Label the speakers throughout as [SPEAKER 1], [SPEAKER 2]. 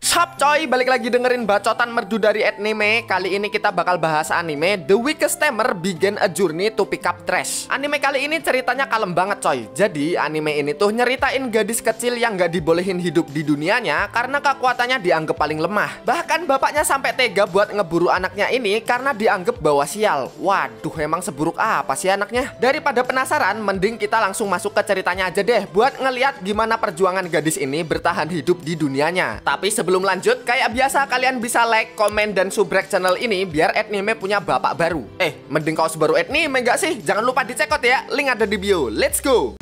[SPEAKER 1] Sup coy, balik lagi dengerin bacotan merdu dari anime. Kali ini kita bakal bahas anime The Weakest Tamer Begin a Journey to Pick Up Trash. Anime kali ini ceritanya kalem banget coy. Jadi anime ini tuh nyeritain gadis kecil yang gak dibolehin hidup di dunianya karena kekuatannya dianggap paling lemah. Bahkan bapaknya sampai tega buat ngeburu anaknya ini karena dianggap bawa sial. Waduh, emang seburuk apa sih anaknya? Daripada penasaran, mending kita langsung masuk ke ceritanya aja deh buat ngeliat gimana perjuangan gadis ini bertahan hidup di dunianya. Tapi sebelum lanjut, kayak biasa kalian bisa like, komen, dan subrek channel ini biar anime punya bapak baru. Mending kaos baru anime nggak sih? Jangan lupa dicekot ya, link ada di bio. Let's go!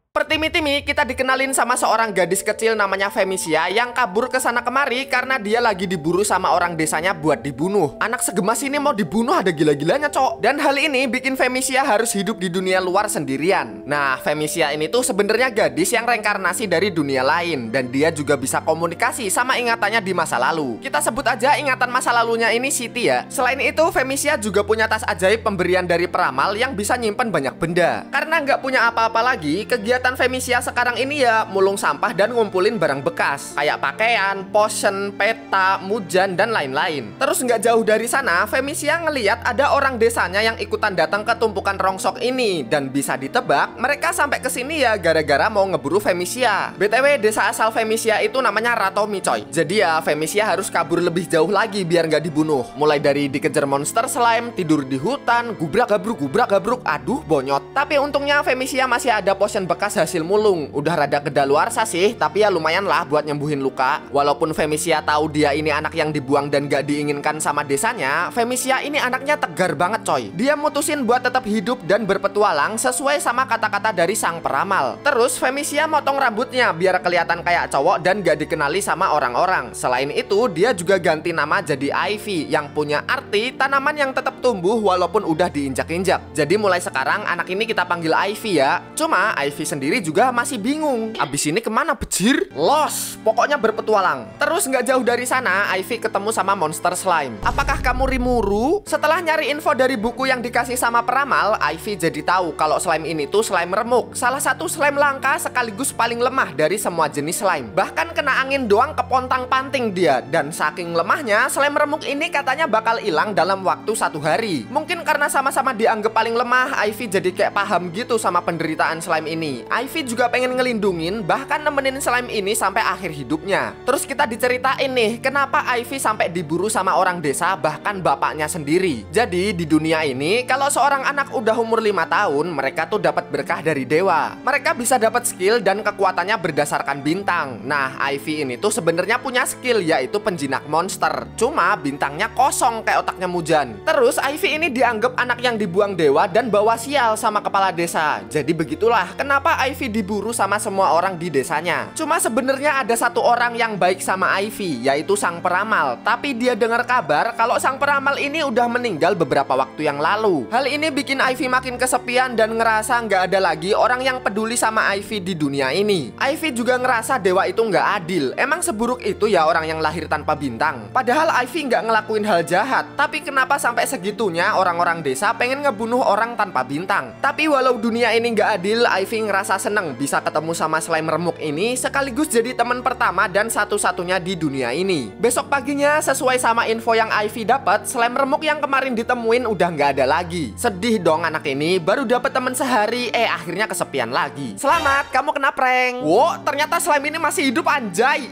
[SPEAKER 1] Pertimi-timi kita dikenalin sama seorang gadis kecil namanya Femicia yang kabur ke sana kemari karena dia lagi diburu sama orang desanya buat dibunuh. Anak segemas ini mau dibunuh ada gila-gilanya cok. Dan hal ini bikin Femicia harus hidup di dunia luar sendirian. Nah, Femicia ini tuh sebenarnya gadis yang reinkarnasi dari dunia lain dan dia juga bisa komunikasi sama ingatannya di masa lalu. Kita sebut aja ingatan masa lalunya ini Siti ya. Selain itu, Femicia juga punya tas ajaib pemberian dari peramal yang bisa nyimpen banyak benda. Karena nggak punya apa-apa lagi, kegiatan Femicia sekarang ini ya mulung sampah dan ngumpulin barang bekas kayak pakaian, potion, peta, mujan, dan lain-lain. Terus nggak jauh dari sana, Femicia ngeliat ada orang desanya yang ikutan datang ke tumpukan rongsok ini dan bisa ditebak mereka sampai ke sini ya gara-gara mau ngeburu Femicia. BTW desa asal Femicia itu namanya Ratomi coy. Jadi ya Femicia harus kabur lebih jauh lagi biar nggak dibunuh. Mulai dari dikejar monster slime, tidur di hutan, gubrak gabruk, aduh bonyot. Tapi untungnya Femicia masih ada potion bekas hasil mulung. Udah rada kedaluarsa sih, tapi ya lumayan lah buat nyembuhin luka. Walaupun Femicia tahu dia ini anak yang dibuang dan gak diinginkan sama desanya, Femicia ini anaknya tegar banget coy. Dia mutusin buat tetap hidup dan berpetualang sesuai sama kata-kata dari sang peramal. Terus Femicia motong rambutnya biar kelihatan kayak cowok dan gak dikenali sama orang-orang. Selain itu, dia juga ganti nama jadi Ivy yang punya arti tanaman yang tetap tumbuh walaupun udah diinjak-injak. Jadi mulai sekarang anak ini kita panggil Ivy ya. Cuma Ivy sendiri juga masih bingung. Abis ini kemana bejir? Los, pokoknya berpetualang. Terus nggak jauh dari sana, Ivy ketemu sama monster slime. Apakah kamu Rimuru? Setelah nyari info dari buku yang dikasih sama peramal, Ivy jadi tahu kalau slime ini tuh slime remuk. Salah satu slime langka sekaligus paling lemah dari semua jenis slime. Bahkan kena angin doang kepontang-panting dia. Dan saking lemahnya, slime remuk ini katanya bakal hilang dalam waktu 1 hari. Mungkin karena sama-sama dianggap paling lemah, Ivy jadi kayak paham gitu sama penderitaan slime ini. Ivy juga pengen ngelindungin bahkan nemenin slime ini sampai akhir hidupnya. Terus kita diceritain nih kenapa Ivy sampai diburu sama orang desa bahkan bapaknya sendiri. Jadi di dunia ini kalau seorang anak udah umur 5 tahun mereka tuh dapat berkah dari dewa. Mereka bisa dapat skill dan kekuatannya berdasarkan bintang. Nah Ivy ini tuh sebenarnya punya skill yaitu penjinak monster. Cuma bintangnya kosong kayak otaknya Mujan. Terus Ivy ini dianggap anak yang dibuang dewa dan bawa sial sama kepala desa. Jadi begitulah kenapa Ivy diburu sama semua orang di desanya. Cuma sebenarnya ada satu orang yang baik sama Ivy, yaitu sang peramal. Tapi dia dengar kabar kalau sang peramal ini udah meninggal beberapa waktu yang lalu. Hal ini bikin Ivy makin kesepian dan ngerasa nggak ada lagi orang yang peduli sama Ivy di dunia ini. Ivy juga ngerasa dewa itu nggak adil. Emang seburuk itu ya orang yang lahir tanpa bintang? Padahal Ivy nggak ngelakuin hal jahat. Tapi kenapa sampai segitunya orang-orang desa pengen ngebunuh orang tanpa bintang? Tapi walau dunia ini nggak adil, Ivy ngerasa seneng bisa ketemu sama slime remuk ini sekaligus jadi teman pertama dan satu-satunya di dunia ini. Besok paginya sesuai sama info yang Ivy dapat, slime remuk yang kemarin ditemuin udah nggak ada lagi. Sedih dong anak ini, baru dapat teman sehari, akhirnya kesepian lagi. Selamat, kamu kena prank. Wow, ternyata slime ini masih hidup anjay.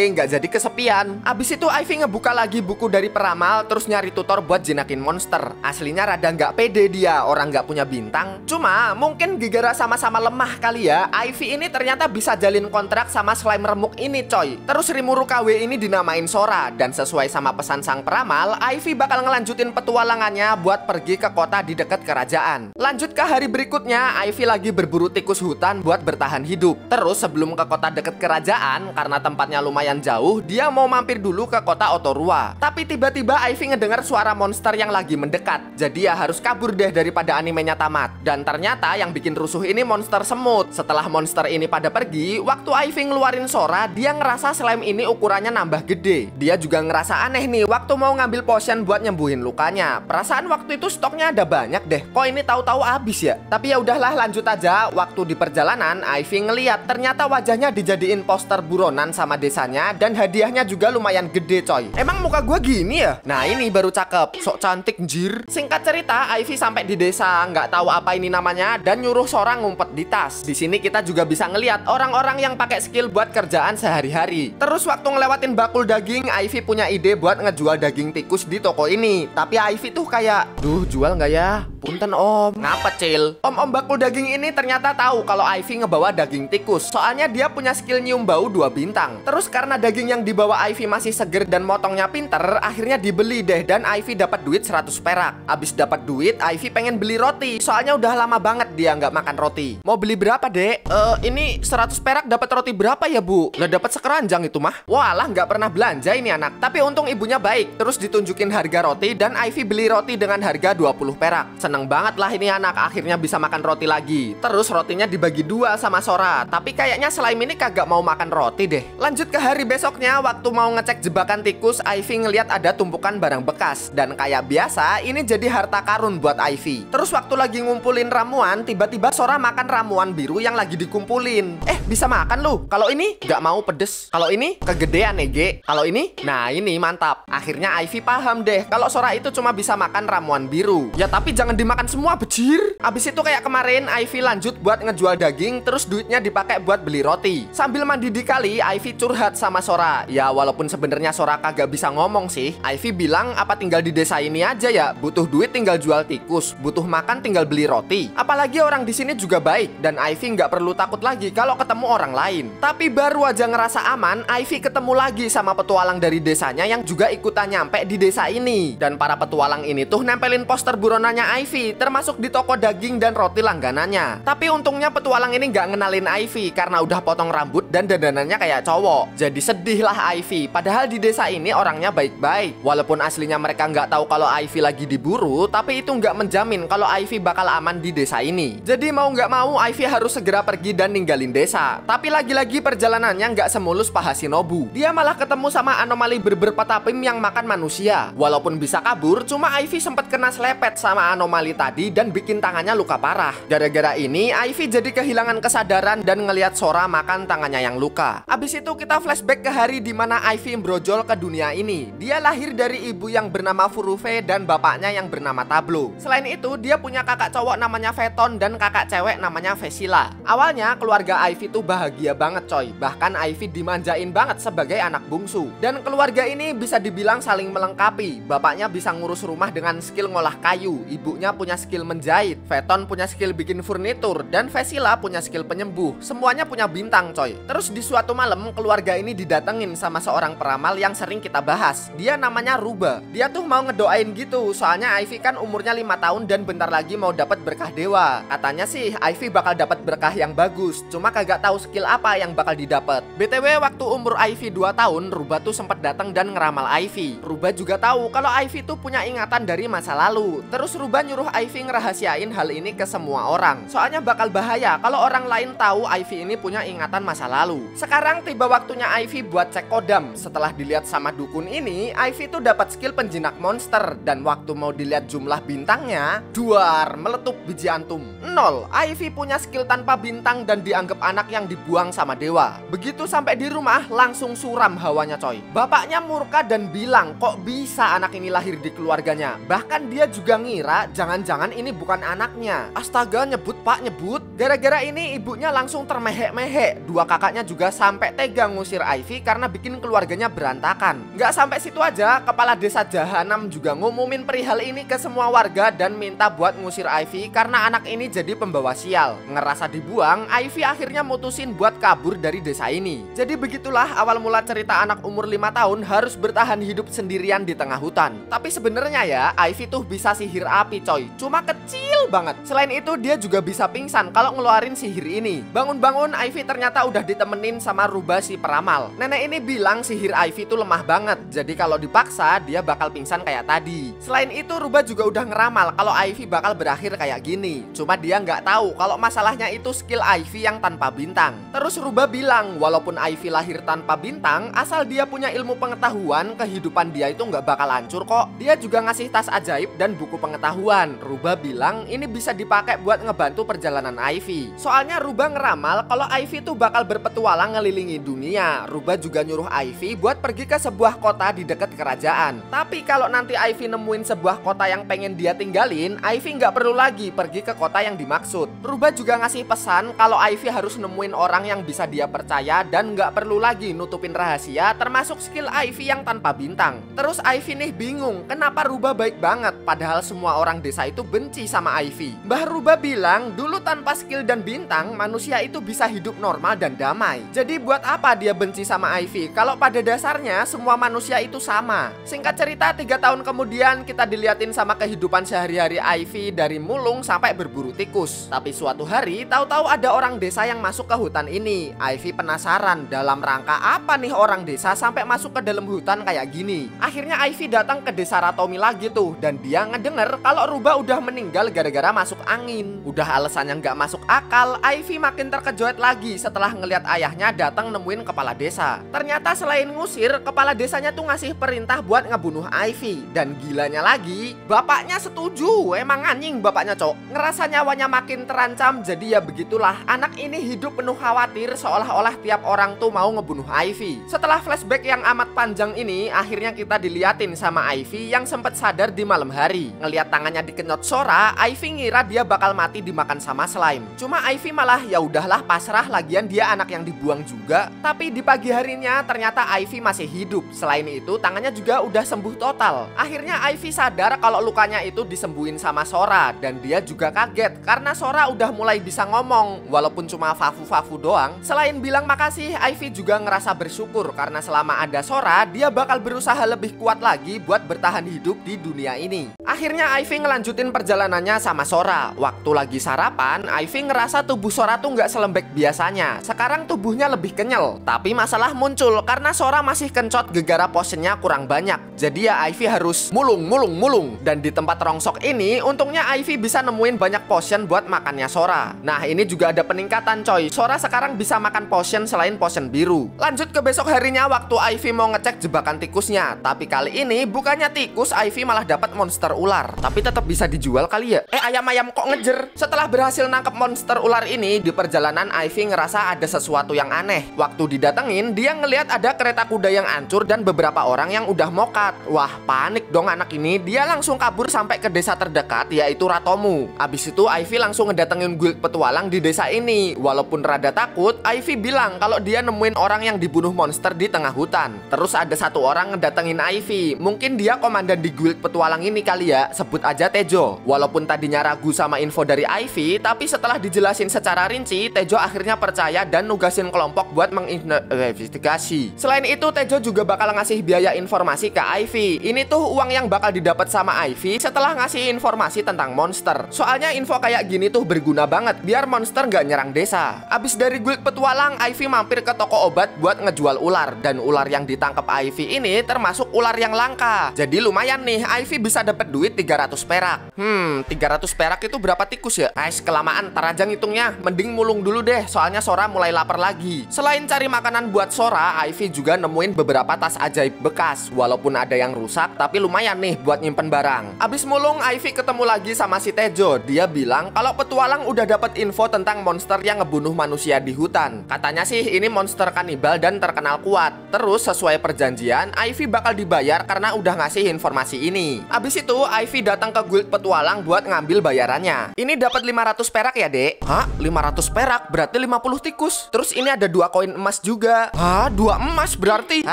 [SPEAKER 1] Nggak jadi kesepian. Abis itu Ivy ngebuka lagi buku dari peramal terus nyari tutor buat jinakin monster. Aslinya rada nggak pede dia, orang nggak punya bintang. Cuma mungkin gara-gara sama-sama lemah kali ya, Ivy ini ternyata bisa jalin kontrak sama slime remuk ini coy. Terus Rimuru KW ini dinamain Sora. Dan sesuai sama pesan sang peramal, Ivy bakal ngelanjutin petualangannya buat pergi ke kota di dekat kerajaan. Lanjut ke hari berikutnya, Ivy lagi berburu tikus hutan buat bertahan hidup. Terus sebelum ke kota dekat kerajaan, karena tempatnya lumayan jauh, dia mau mampir dulu ke kota Otorua. Tapi tiba-tiba Ivy ngedengar suara monster yang lagi mendekat. Jadi ya harus kabur deh daripada animenya tamat. Dan ternyata yang bikin rusuh ini monster semut semut. Setelah monster ini pada pergi, waktu Ivy ngeluarin Sora, dia ngerasa slime ini ukurannya nambah gede. Dia juga ngerasa aneh nih waktu mau ngambil potion buat nyembuhin lukanya. Perasaan waktu itu stoknya ada banyak deh. Kok ini tahu-tahu habis ya? Tapi ya udahlah, lanjut aja. Waktu di perjalanan, Ivy ngeliat ternyata wajahnya dijadiin poster buronan sama desanya, dan hadiahnya juga lumayan gede coy. Emang muka gua gini ya? Nah ini baru cakep, sok cantik njir. Singkat cerita, Ivy sampai di desa, nggak tahu apa ini namanya, dan nyuruh Sora ngumpet di tas. Di sini kita juga bisa ngeliat orang-orang yang pakai skill buat kerjaan sehari-hari. Terus waktu ngelewatin bakul daging, Ivy punya ide buat ngejual daging tikus di toko ini. Tapi Ivy tuh kayak, duh jual nggak ya? Punten om. Ngapa cil? Om bakul daging ini ternyata tahu kalau Ivy ngebawa daging tikus. Soalnya dia punya skill nyium bau 2 bintang. Terus karena daging yang dibawa Ivy masih seger dan motongnya pinter, akhirnya dibeli deh, dan Ivy dapat duit 100 perak. Abis dapat duit, Ivy pengen beli roti. Soalnya udah lama banget dia nggak makan roti. Mau beli berapa dek? Ini 100 perak dapat roti berapa ya bu? Lah dapat sekeranjang itu mah. Walah, nggak pernah belanja ini anak. Tapi untung ibunya baik. Terus ditunjukin harga roti, dan Ivy beli roti dengan harga 20 perak. Seneng banget lah ini anak, akhirnya bisa makan roti lagi. Terus rotinya dibagi 2 sama Sora. Tapi kayaknya slime ini kagak mau makan roti deh. Lanjut ke hari besoknya, waktu mau ngecek jebakan tikus, Ivy ngeliat ada tumpukan barang bekas. Dan kayak biasa, ini jadi harta karun buat Ivy. Terus waktu lagi ngumpulin ramuan, tiba-tiba Sora makan ramuan biru yang lagi dikumpulin. Bisa makan lu. Kalau ini nggak mau pedes. Kalau ini kegedean Ege. Kalau ini, nah ini mantap. Akhirnya Ivy paham deh kalau Sora itu cuma bisa makan ramuan biru. Ya tapi jangan dimakan semua bejir. Abis itu kayak kemarin, Ivy lanjut buat ngejual daging, terus duitnya dipakai buat beli roti. Sambil mandi di kali, Ivy curhat sama Sora. Ya walaupun sebenarnya Sora kagak bisa ngomong sih. Ivy bilang apa tinggal di desa ini aja ya. Butuh duit tinggal jual tikus, butuh makan tinggal beli roti. Apalagi orang di sini juga baik, dan Ivy nggak perlu takut lagi kalau ketemu orang lain. Tapi baru aja ngerasa aman, Ivy ketemu lagi sama petualang dari desanya yang juga ikutan nyampe di desa ini. Dan para petualang ini tuh nempelin poster buronannya Ivy, termasuk di toko daging dan roti langganannya. Tapi untungnya petualang ini nggak ngenalin Ivy karena udah potong rambut dan dandanannya kayak cowok. Jadi sedih lah Ivy. Padahal di desa ini orangnya baik-baik. Walaupun aslinya mereka nggak tahu kalau Ivy lagi diburu, tapi itu nggak menjamin kalau Ivy bakal aman di desa ini. Jadi mau nggak mau Ivy harus segera pergi dan ninggalin desa. Tapi lagi-lagi perjalanannya nggak semulus Pak Hashinobu. Dia malah ketemu sama anomali berberpatapim yang makan manusia. Walaupun bisa kabur, cuma Ivy sempat kena selepet sama anomali tadi dan bikin tangannya luka parah. Gara-gara ini Ivy jadi kehilangan kesadaran dan ngelihat Sora makan tangannya yang luka. Abis itu kita flashback ke hari dimana Ivy brojol ke dunia ini. Dia lahir dari ibu yang bernama Furufe dan bapaknya yang bernama Tablo. Selain itu dia punya kakak cowok namanya Veton dan kakak cewek namanya Vesila. Awalnya keluarga Ivy tuh bahagia banget coy. Bahkan Ivy dimanjain banget sebagai anak bungsu. Dan keluarga ini bisa dibilang saling melengkapi. Bapaknya bisa ngurus rumah dengan skill ngolah kayu, ibunya punya skill menjahit, Veton punya skill bikin furnitur, dan Vesila punya skill penyembuh. Semuanya punya bintang coy. Terus di suatu malam keluarga ini didatengin sama seorang peramal yang sering kita bahas. Dia namanya Ruba. Dia tuh mau ngedoain gitu. Soalnya Ivy kan umurnya 5 tahun dan bentar lagi mau dapat berkah dewa. Katanya sih Ivy bakal dapat berkah yang bagus. Cuma kagak tahu skill apa yang bakal didapat. BTW waktu umur Ivy 2 tahun, Ruba tuh sempat datang dan ngeramal Ivy. Ruba juga tahu kalau Ivy tuh punya ingatan dari masa lalu. Terus Ruba nyuruh Ivy ngerahasiain hal ini ke semua orang. Soalnya bakal bahaya kalau orang lain tahu Ivy ini punya ingatan masa lalu. Sekarang tiba waktunya Ivy buat cek kodam. Setelah dilihat sama dukun ini, Ivy tuh dapat skill penjinak monster. Dan waktu mau dilihat jumlah bintangnya, duar, meletup biji antum 0. Ivy punya skill tanpa bintang dan dianggap anak yang dibuang sama dewa. Begitu sampai di rumah langsung suram hawanya coy. Bapaknya murka dan bilang kok bisa anak ini lahir di keluarganya. Bahkan dia juga ngira jangan-jangan ini bukan anaknya. Astaga, nyebut pak nyebut. Gara-gara ini ibunya langsung termehek-mehek. Dua kakaknya juga sampai tega ngusir Ivy karena bikin keluarganya berantakan. Nggak sampai situ aja, kepala desa Jahanam juga ngumumin perihal ini ke semua warga dan minta buat ngusir Ivy karena anak ini jadi pembawa sial. Ngerasa dibuang, Ivy akhirnya mutusin buat kabur dari desa ini. Jadi begitulah awal mula cerita anak umur 5 tahun harus bertahan hidup sendirian di tengah hutan. Tapi sebenarnya ya, Ivy tuh bisa sihir api coy. Cuma kecil banget. Selain itu dia juga bisa pingsan kalau kalau ngeluarin sihir ini. Bangun-bangun Ivy ternyata udah ditemenin sama Ruba si peramal. Nenek ini bilang sihir Ivy tuh lemah banget, jadi kalau dipaksa dia bakal pingsan kayak tadi. Selain itu Ruba juga udah ngeramal kalau Ivy bakal berakhir kayak gini. Cuma dia nggak tahu kalau masalahnya itu skill Ivy yang tanpa bintang. Terus Ruba bilang walaupun Ivy lahir tanpa bintang, asal dia punya ilmu pengetahuan, kehidupan dia itu nggak bakal hancur kok. Dia juga ngasih tas ajaib dan buku pengetahuan. Ruba bilang ini bisa dipakai buat ngebantu perjalanan Ivy. Soalnya Ruba ngeramal kalau Ivy tuh bakal berpetualang ngelilingi dunia. Ruba juga nyuruh Ivy buat pergi ke sebuah kota di dekat kerajaan. Tapi kalau nanti Ivy nemuin sebuah kota yang pengen dia tinggalin, Ivy nggak perlu lagi pergi ke kota yang dimaksud. Ruba juga ngasih pesan kalau Ivy harus nemuin orang yang bisa dia percaya dan nggak perlu lagi nutupin rahasia, termasuk skill Ivy yang tanpa bintang. Terus Ivy nih bingung kenapa Ruba baik banget padahal semua orang desa itu benci sama Ivy. Mbah Ruba bilang dulu tanpa skill dan bintang manusia itu bisa hidup normal dan damai. Jadi buat apa dia benci sama Ivy kalau pada dasarnya semua manusia itu sama. Singkat cerita 3 tahun kemudian kita diliatin sama kehidupan sehari-hari Ivy dari mulung sampai berburu tikus. Tapi suatu hari tahu-tahu ada orang desa yang masuk ke hutan ini. Ivy penasaran dalam rangka apa nih orang desa sampai masuk ke dalam hutan kayak gini. Akhirnya Ivy datang ke desa Ratomi lagi tuh dan dia ngedenger kalau Ruba udah meninggal gara-gara masuk angin. Udah alasannya nggak masuk akal, Ivy makin terkejut lagi setelah ngelihat ayahnya datang nemuin kepala desa. Ternyata selain ngusir, kepala desanya tuh ngasih perintah buat ngebunuh Ivy. Dan gilanya lagi, bapaknya setuju. Emang anjing bapaknya cok. Ngerasa nyawanya makin terancam, jadi ya begitulah. Anak ini hidup penuh khawatir seolah-olah tiap orang tuh mau ngebunuh Ivy. Setelah flashback yang amat panjang ini, akhirnya kita diliatin sama Ivy yang sempat sadar di malam hari. Ngelihat tangannya dikenyot Sora, Ivy ngira dia bakal mati dimakan sama slime. Cuma Ivy malah ya udahlah pasrah, lagian dia anak yang dibuang juga. Tapi di pagi harinya ternyata Ivy masih hidup. Selain itu tangannya juga udah sembuh total. Akhirnya Ivy sadar kalau lukanya itu disembuhin sama Sora dan dia juga kaget karena Sora udah mulai bisa ngomong walaupun cuma fafu-fafu doang. Selain bilang makasih, Ivy juga ngerasa bersyukur karena selama ada Sora dia bakal berusaha lebih kuat lagi buat bertahan hidup di dunia ini. Akhirnya Ivy ngelanjutin perjalanannya sama Sora. Waktu lagi sarapan, Ivy ngerasa tubuh Sora tuh nggak selembek biasanya. Sekarang tubuhnya lebih kenyal. Tapi masalah muncul karena Sora masih kencot gegara potionnya kurang banyak. Jadi ya Ivy harus mulung. Dan di tempat rongsok ini untungnya Ivy bisa nemuin banyak potion buat makannya Sora. Nah ini juga ada peningkatan coy. Sora sekarang bisa makan potion selain potion biru. Lanjut ke besok harinya waktu Ivy mau ngecek jebakan tikusnya. Tapi kali ini bukannya tikus, Ivy malah dapat monster ular. Tapi tetap bisa dijual kali ya. Ayam-ayam kok ngejer. Setelah berhasil nangkep monster ular ini, di perjalanan Ivy ngerasa ada sesuatu yang aneh. Waktu didatengin, dia ngelihat ada kereta kuda yang hancur dan beberapa orang yang udah mokat. Wah, panik dong anak ini. Dia langsung kabur sampai ke desa terdekat, yaitu Ratomu. Abis itu Ivy langsung ngedatengin guild petualang di desa ini. Walaupun rada takut, Ivy bilang kalau dia nemuin orang yang dibunuh monster di tengah hutan. Terus ada satu orang ngedatengin Ivy. Mungkin dia komandan di guild petualang ini kali ya, sebut aja Tejo. Walaupun tadinya ragu sama info dari Ivy, tapi setelah dijelasin secara rinci, Tejo akhirnya percaya dan nugasin kelompok buat menginvestigasi. Selain itu, Tejo juga bakal ngasih biaya informasi ke Ivy. Ini tuh uang yang bakal didapat sama Ivy setelah ngasih informasi tentang monster. Soalnya info kayak gini tuh berguna banget biar monster nggak nyerang desa. Abis dari guild petualang, Ivy mampir ke toko obat buat ngejual ular. Dan ular yang ditangkap Ivy ini termasuk ular yang langka. Jadi lumayan nih, Ivy bisa dapat duit 300 perak. 300 perak itu berapa tikus ya? Kelamaan, tar aja ngitungnya. Mending mulung dulu deh, soalnya Sora mulai lapar lagi. Selain cari makanan buat Sora, Ivy juga nemuin beberapa tas ajaib bekas. Walaupun ada yang rusak, tapi lumayan nih buat nyimpen barang. Abis mulung, Ivy ketemu lagi sama si Tejo. Dia bilang kalau petualang udah dapat info tentang monster yang ngebunuh manusia di hutan. Katanya sih ini monster kanibal dan terkenal kuat. Terus sesuai perjanjian, Ivy bakal dibayar karena udah ngasih informasi ini. Abis itu, Ivy datang ke guild petualang buat ngambil bayarannya. Ini dapat 500 perak ya, Dek? Hah? 500 perak? Berarti 50 tikus. Terus ini ada 2 koin emas juga. Hah? 2 emas berarti?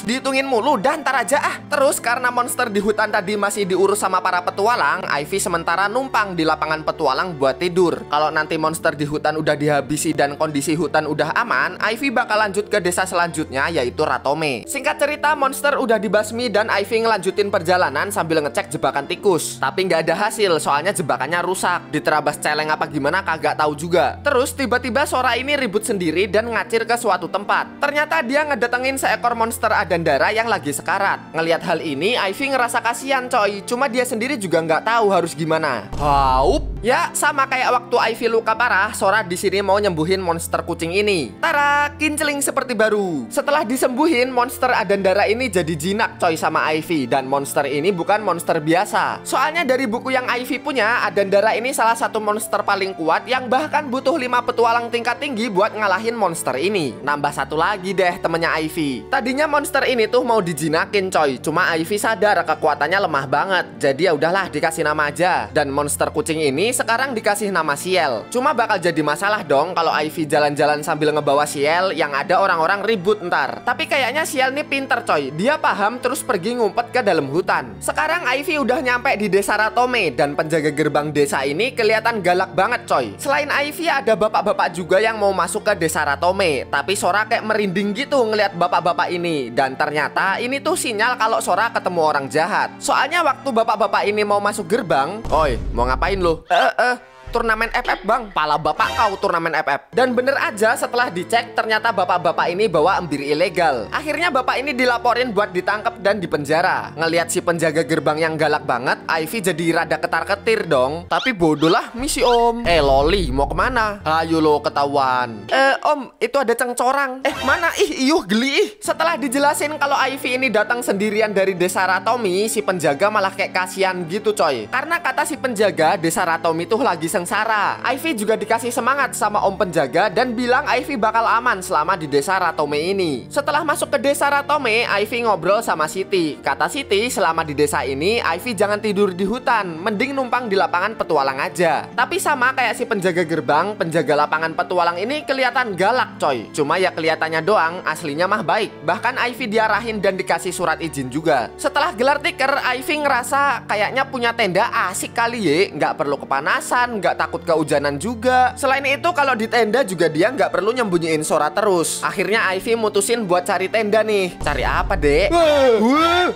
[SPEAKER 1] Dihitungin mulu, dan ntar aja ah. Terus karena monster di hutan tadi masih diurus sama para petualang, Ivy sementara numpang di lapangan petualang buat tidur. Kalau nanti monster di hutan udah dihabisi dan kondisi hutan udah aman, Ivy bakal lanjut ke desa selanjutnya, yaitu Ratome. Singkat cerita, monster udah dibasmi dan Ivy ngelanjutin perjalanan sambil ngecek jebakan tikus. Tapi nggak ada hasil, soalnya jebakannya rusak. Diterabas celeng apa gimana agak tahu juga. Terus tiba-tiba Sora ini ribut sendiri dan ngacir ke suatu tempat. Ternyata dia ngedatengin seekor monster Adandara yang lagi sekarat. Ngelihat hal ini, Ivy ngerasa kasihan coy. Cuma dia sendiri juga nggak tahu harus gimana. Haup. Ya, sama kayak waktu Ivy luka parah, Sora di sini mau nyembuhin monster kucing ini. Tara, kinceling seperti baru. Setelah disembuhin, monster Adandara ini jadi jinak coy sama Ivy. Dan monster ini bukan monster biasa. Soalnya dari buku yang Ivy punya, Adandara ini salah satu monster paling kuat yang bahkan butuh 5 petualang tingkat tinggi buat ngalahin monster ini. Nambah satu lagi deh temennya Ivy. Tadinya monster ini tuh mau dijinakin coy. Cuma Ivy sadar kekuatannya lemah banget. Jadi ya udahlah dikasih nama aja. Dan monster kucing ini sekarang dikasih nama Ciel. Cuma bakal jadi masalah dong kalau Ivy jalan-jalan sambil ngebawa Ciel, yang ada orang-orang ribut ntar. Tapi kayaknya Ciel nih pinter coy. Dia paham terus pergi ngumpet ke dalam hutan. Sekarang Ivy udah nyampe di desa Ratome dan penjaga gerbang desa ini kelihatan galak banget coy. Selain Ivy ada bapak-bapak juga yang mau masuk ke desa Ratome. Tapi Sora kayak merinding gitu ngelihat bapak-bapak ini. Dan ternyata ini tuh sinyal kalau Sora ketemu orang jahat. Soalnya waktu bapak-bapak ini mau masuk gerbang, "Oi, mau ngapain lo?" Turnamen FF bang, pala bapak kau turnamen FF. Dan bener aja setelah dicek ternyata bapak-bapak ini bawa embir ilegal. Akhirnya bapak ini dilaporin buat ditangkap dan dipenjara. Ngelihat si penjaga gerbang yang galak banget, Ivy jadi rada ketar-ketir dong. Tapi bodoh lah misi om. Loli mau kemana? Ayo lo ketahuan. Om, itu ada cengcorang. Mana iyuh geli ih. Setelah dijelasin kalau Ivy ini datang sendirian dari desa Ratomi, si penjaga malah kayak kasihan gitu coy. Karena kata si penjaga desa Ratomi tuh lagi sengsara. Ivy juga dikasih semangat sama om penjaga dan bilang Ivy bakal aman selama di desa Ratome ini. Setelah masuk ke desa Ratome, Ivy ngobrol sama Siti. Kata Siti, selama di desa ini Ivy jangan tidur di hutan, mending numpang di lapangan petualang aja. Tapi sama kayak si penjaga gerbang, penjaga lapangan petualang ini kelihatan galak coy. Cuma ya kelihatannya doang, aslinya mah baik. Bahkan Ivy diarahin dan dikasih surat izin juga. Setelah gelar tikar, Ivy ngerasa kayaknya punya tenda asik kali ye, nggak perlu kepanasan, nggak takut kehujanan juga. Selain itu kalau di tenda juga dia nggak perlu nyembunyiin Sora terus. Akhirnya Ivy mutusin buat cari tenda nih. Cari apa dek?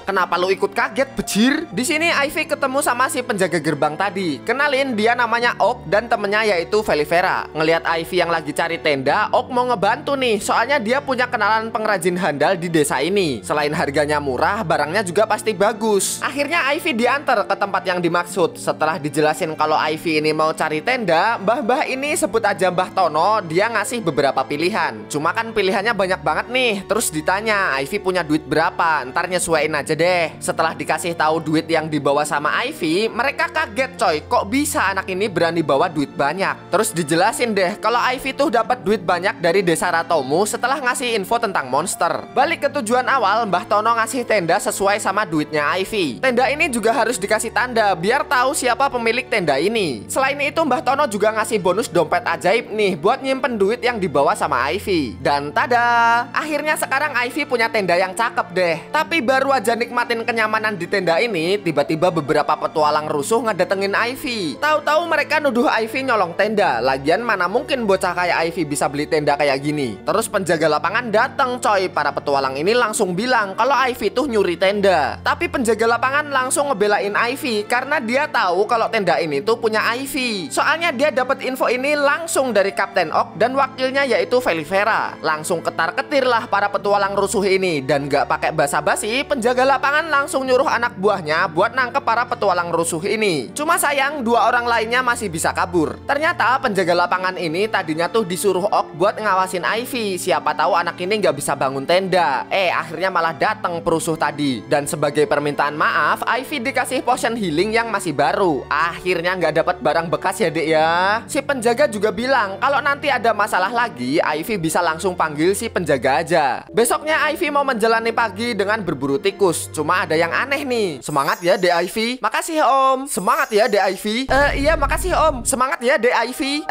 [SPEAKER 1] Kenapa lu ikut kaget bejir? Di sini Ivy ketemu sama si penjaga gerbang tadi. Kenalin dia namanya Ok dan temennya yaitu Felivera. Ngelihat Ivy yang lagi cari tenda, Ok mau ngebantu nih. Soalnya dia punya kenalan pengrajin handal di desa ini. Selain harganya murah, barangnya juga pasti bagus. Akhirnya Ivy diantar ke tempat yang dimaksud. Setelah dijelasin kalau Ivy ini mau cari tenda, mbah-mbah ini sebut aja Mbah Tono, dia ngasih beberapa pilihan. Cuma kan pilihannya banyak banget nih. Terus ditanya, Ivy punya duit berapa? Ntar nyesuaiin aja deh. Setelah dikasih tahu duit yang dibawa sama Ivy, mereka kaget coy. Kok bisa anak ini berani bawa duit banyak? Terus dijelasin deh kalau Ivy tuh dapat duit banyak dari desa Ratomu setelah ngasih info tentang monster. Balik ke tujuan awal, Mbah Tono ngasih tenda sesuai sama duitnya Ivy. Tenda ini juga harus dikasih tanda biar tahu siapa pemilik tenda ini. Selain itu Mbah Tono juga ngasih bonus dompet ajaib nih buat nyimpen duit yang dibawa sama Ivy. Dan tada, akhirnya sekarang Ivy punya tenda yang cakep deh. Tapi baru aja nikmatin kenyamanan di tenda ini, tiba-tiba beberapa petualang rusuh ngedatengin Ivy. Tahu-tahu mereka nuduh Ivy nyolong tenda. Lagian mana mungkin bocah kayak Ivy bisa beli tenda kayak gini. Terus penjaga lapangan datang coy. Para petualang ini langsung bilang kalau Ivy tuh nyuri tenda. Tapi penjaga lapangan langsung ngebelain Ivy karena dia tahu kalau tenda ini tuh punya Ivy. Soalnya dia dapat info ini langsung dari Kapten Ok dan wakilnya yaitu Felivera. Langsung ketar-ketir lah para petualang rusuh ini. Dan gak pakai basa-basi, penjaga lapangan langsung nyuruh anak buahnya buat nangkep para petualang rusuh ini. Cuma sayang dua orang lainnya masih bisa kabur. Ternyata penjaga lapangan ini tadinya tuh disuruh Ok buat ngawasin Ivy. Siapa tahu anak ini gak bisa bangun tenda. Akhirnya malah datang perusuh tadi. Dan sebagai permintaan maaf, Ivy dikasih potion healing yang masih baru. Akhirnya gak dapat barang bekas ya dek ya. Si penjaga juga bilang kalau nanti ada masalah lagi, Ivy bisa langsung panggil si penjaga aja. Besoknya Ivy mau menjalani pagi dengan berburu tikus. Cuma ada yang aneh nih. Semangat ya dek Ivy. Makasih om. Semangat ya dek Ivy. Iya makasih om. Semangat ya dek Ivy.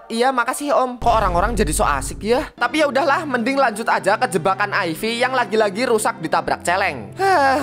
[SPEAKER 1] Iya makasih om. Kok orang-orang jadi so asik ya? Tapi ya udahlah, mending lanjut aja ke jebakan Ivy yang lagi-lagi rusak ditabrak celeng.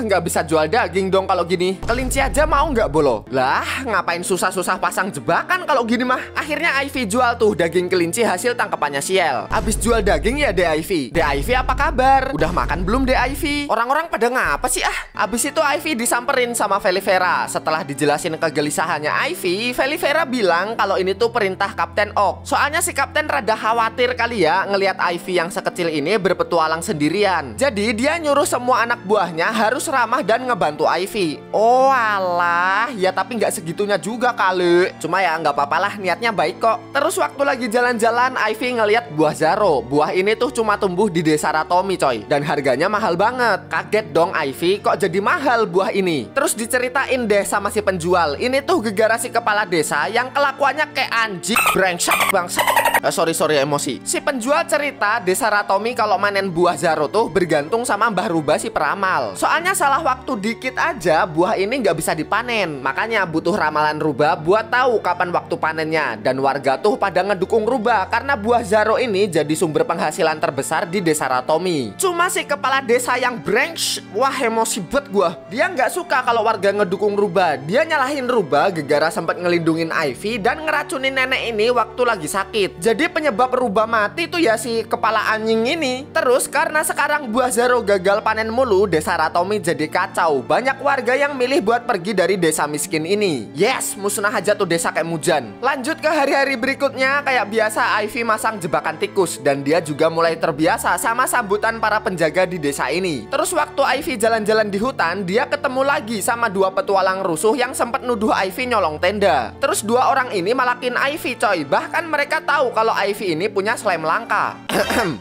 [SPEAKER 1] Nggak bisa jual daging dong kalau gini. Kelinci aja mau nggak bolo? Lah ngapain susah-susah pasang jebakan? makan kalau gini mah. Akhirnya Ivy jual tuh daging kelinci hasil tangkapannya Ciel. Abis jual daging ya Ivy. Ivy apa kabar? Udah makan belum Ivy? Orang-orang pada ngapa sih ah? Abis itu Ivy disamperin sama Feli Vera. Setelah dijelasin kegelisahannya Ivy, Feli Vera bilang kalau ini tuh perintah Kapten Ok. Soalnya si Kapten rada khawatir kali ya ngelihat Ivy yang sekecil ini berpetualang sendirian. Jadi dia nyuruh semua anak buahnya harus ramah dan ngebantu Ivy. Oh alah, ya tapi nggak segitunya juga kali. Cuma ya nggak apa-apa lah, niatnya baik kok. Terus waktu lagi jalan-jalan, Ivy ngeliat buah Zaro. Buah ini tuh cuma tumbuh di desa Ratomi coy, dan harganya mahal banget. Kaget dong Ivy, kok jadi mahal buah ini. Terus diceritain deh sama si penjual, ini tuh gegara si kepala desa yang kelakuannya kayak anjing brengsek bangsat. Sorry emosi. Si penjual cerita desa Ratomi kalau manen buah Zaro tuh bergantung sama Mbah Ruba si peramal. Soalnya salah waktu dikit aja buah ini nggak bisa dipanen. Makanya butuh ramalan Ruba buat tahu kapan waktu panennya. Dan warga tuh pada ngedukung Ruba karena buah Zaro ini jadi sumber penghasilan terbesar di desa Ratomi. Cuma si kepala desa yang brengsek, wah emosi bet gua. Dia nggak suka kalau warga ngedukung Ruba. Dia nyalahin Ruba gegara sempat ngelindungin Ivy dan ngeracunin nenek ini waktu lagi sakit. Jadi penyebab Ruba mati tuh ya si kepala anjing ini. Terus karena sekarang buah Zaro gagal panen mulu, desa Ratomi jadi kacau. Banyak warga yang milih buat pergi dari desa miskin ini. Yes, musnah aja tuh desa kayak Mujan. Lanjut ke hari-hari berikutnya, kayak biasa Ivy masang jebakan tikus. Dan dia juga mulai terbiasa sama sambutan para penjaga di desa ini. Terus waktu Ivy jalan-jalan di hutan, dia ketemu lagi sama dua petualang rusuh yang sempat nuduh Ivy nyolong tenda. Terus dua orang ini malakin Ivy coy. Bahkan mereka tahu kalau Ivy ini punya slime langka.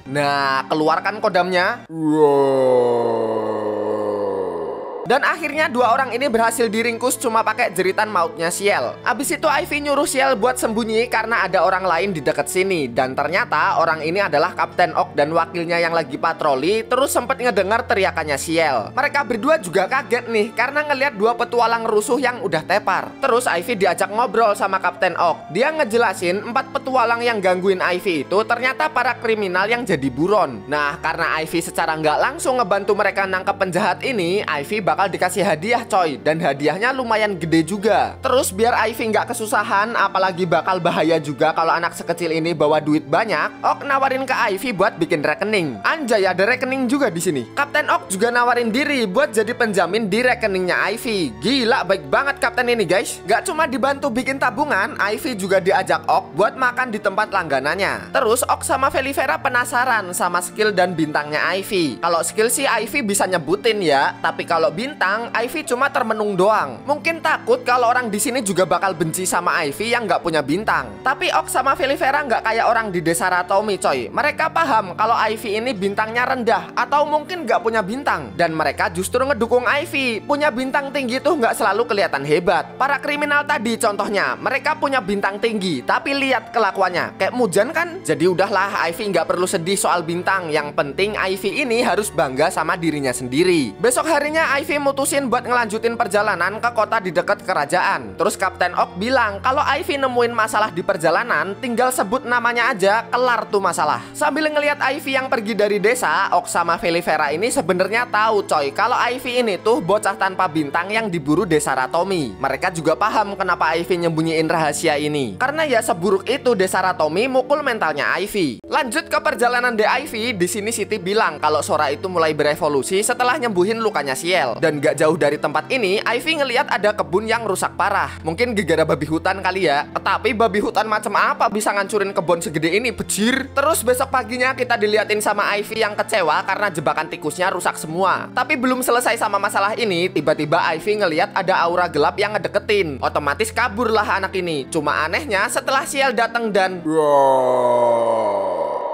[SPEAKER 1] Nah, keluarkan kodamnya. Dan akhirnya dua orang ini berhasil diringkus cuma pakai jeritan mautnya Ciel. Abis itu Ivy nyuruh Ciel buat sembunyi karena ada orang lain di dekat sini. Dan ternyata orang ini adalah Kapten Ok dan wakilnya yang lagi patroli. Terus sempat ngedengar teriakannya Ciel. Mereka berdua juga kaget nih karena ngelihat dua petualang rusuh yang udah tepar. Terus Ivy diajak ngobrol sama Kapten Ok. Dia ngejelasin 4 petualang yang gangguin Ivy itu ternyata para kriminal yang jadi buron. Nah, karena Ivy secara nggak langsung ngebantu mereka nangkep penjahat ini, Ivy bakal dikasih hadiah coy. Dan hadiahnya lumayan gede juga. Terus biar Ivy nggak kesusahan, apalagi bakal bahaya juga kalau anak sekecil ini bawa duit banyak, Ok nawarin ke Ivy buat bikin rekening. Anjay, ada rekening juga di sini. Kapten Ok juga nawarin diri buat jadi penjamin di rekeningnya Ivy. Gila, baik banget Kapten ini guys. Gak cuma dibantu bikin tabungan, Ivy juga diajak Ok buat makan di tempat langganannya. Terus Ok sama Feli Vera penasaran sama skill dan bintangnya Ivy. Kalau skill sih Ivy bisa nyebutin ya, tapi kalau bintang, Ivy cuma termenung doang. Mungkin takut kalau orang di sini juga bakal benci sama Ivy yang nggak punya bintang. Tapi Ok sama Feli Vera nggak kayak orang di desa Ratomi coy. Mereka paham kalau Ivy ini bintangnya rendah atau mungkin nggak punya bintang. Dan mereka justru ngedukung Ivy. Punya bintang tinggi tuh nggak selalu kelihatan hebat. Para kriminal tadi contohnya, mereka punya bintang tinggi, tapi lihat kelakuannya kayak Mujan kan. Jadi udahlah, Ivy nggak perlu sedih soal bintang. Yang penting Ivy ini harus bangga sama dirinya sendiri. Besok harinya Ivy mutusin buat ngelanjutin perjalanan ke kota di dekat kerajaan. Terus Kapten Ok bilang kalau Ivy nemuin masalah di perjalanan, tinggal sebut namanya aja, kelar tuh masalah. Sambil ngelihat Ivy yang pergi dari desa, Ok sama Feli Vera ini sebenarnya tahu coy kalau Ivy ini tuh bocah tanpa bintang yang diburu desa Ratomi. Mereka juga paham kenapa Ivy nyembunyiin rahasia ini. Karena ya seburuk itu desa Ratomi mukul mentalnya Ivy. Lanjut ke perjalanan Ivy, di sini Siti bilang kalau Sora itu mulai berevolusi setelah nyembuhin lukanya Ciel. Dan gak jauh dari tempat ini, Ivy ngeliat ada kebun yang rusak parah. Mungkin gegara babi hutan kali ya. Tapi babi hutan macam apa bisa ngancurin kebun segede ini, bejir? Terus besok paginya kita diliatin sama Ivy yang kecewa karena jebakan tikusnya rusak semua. Tapi belum selesai sama masalah ini, tiba-tiba Ivy ngeliat ada aura gelap yang ngedeketin. Otomatis kaburlah anak ini. Cuma anehnya setelah Ciel datang dan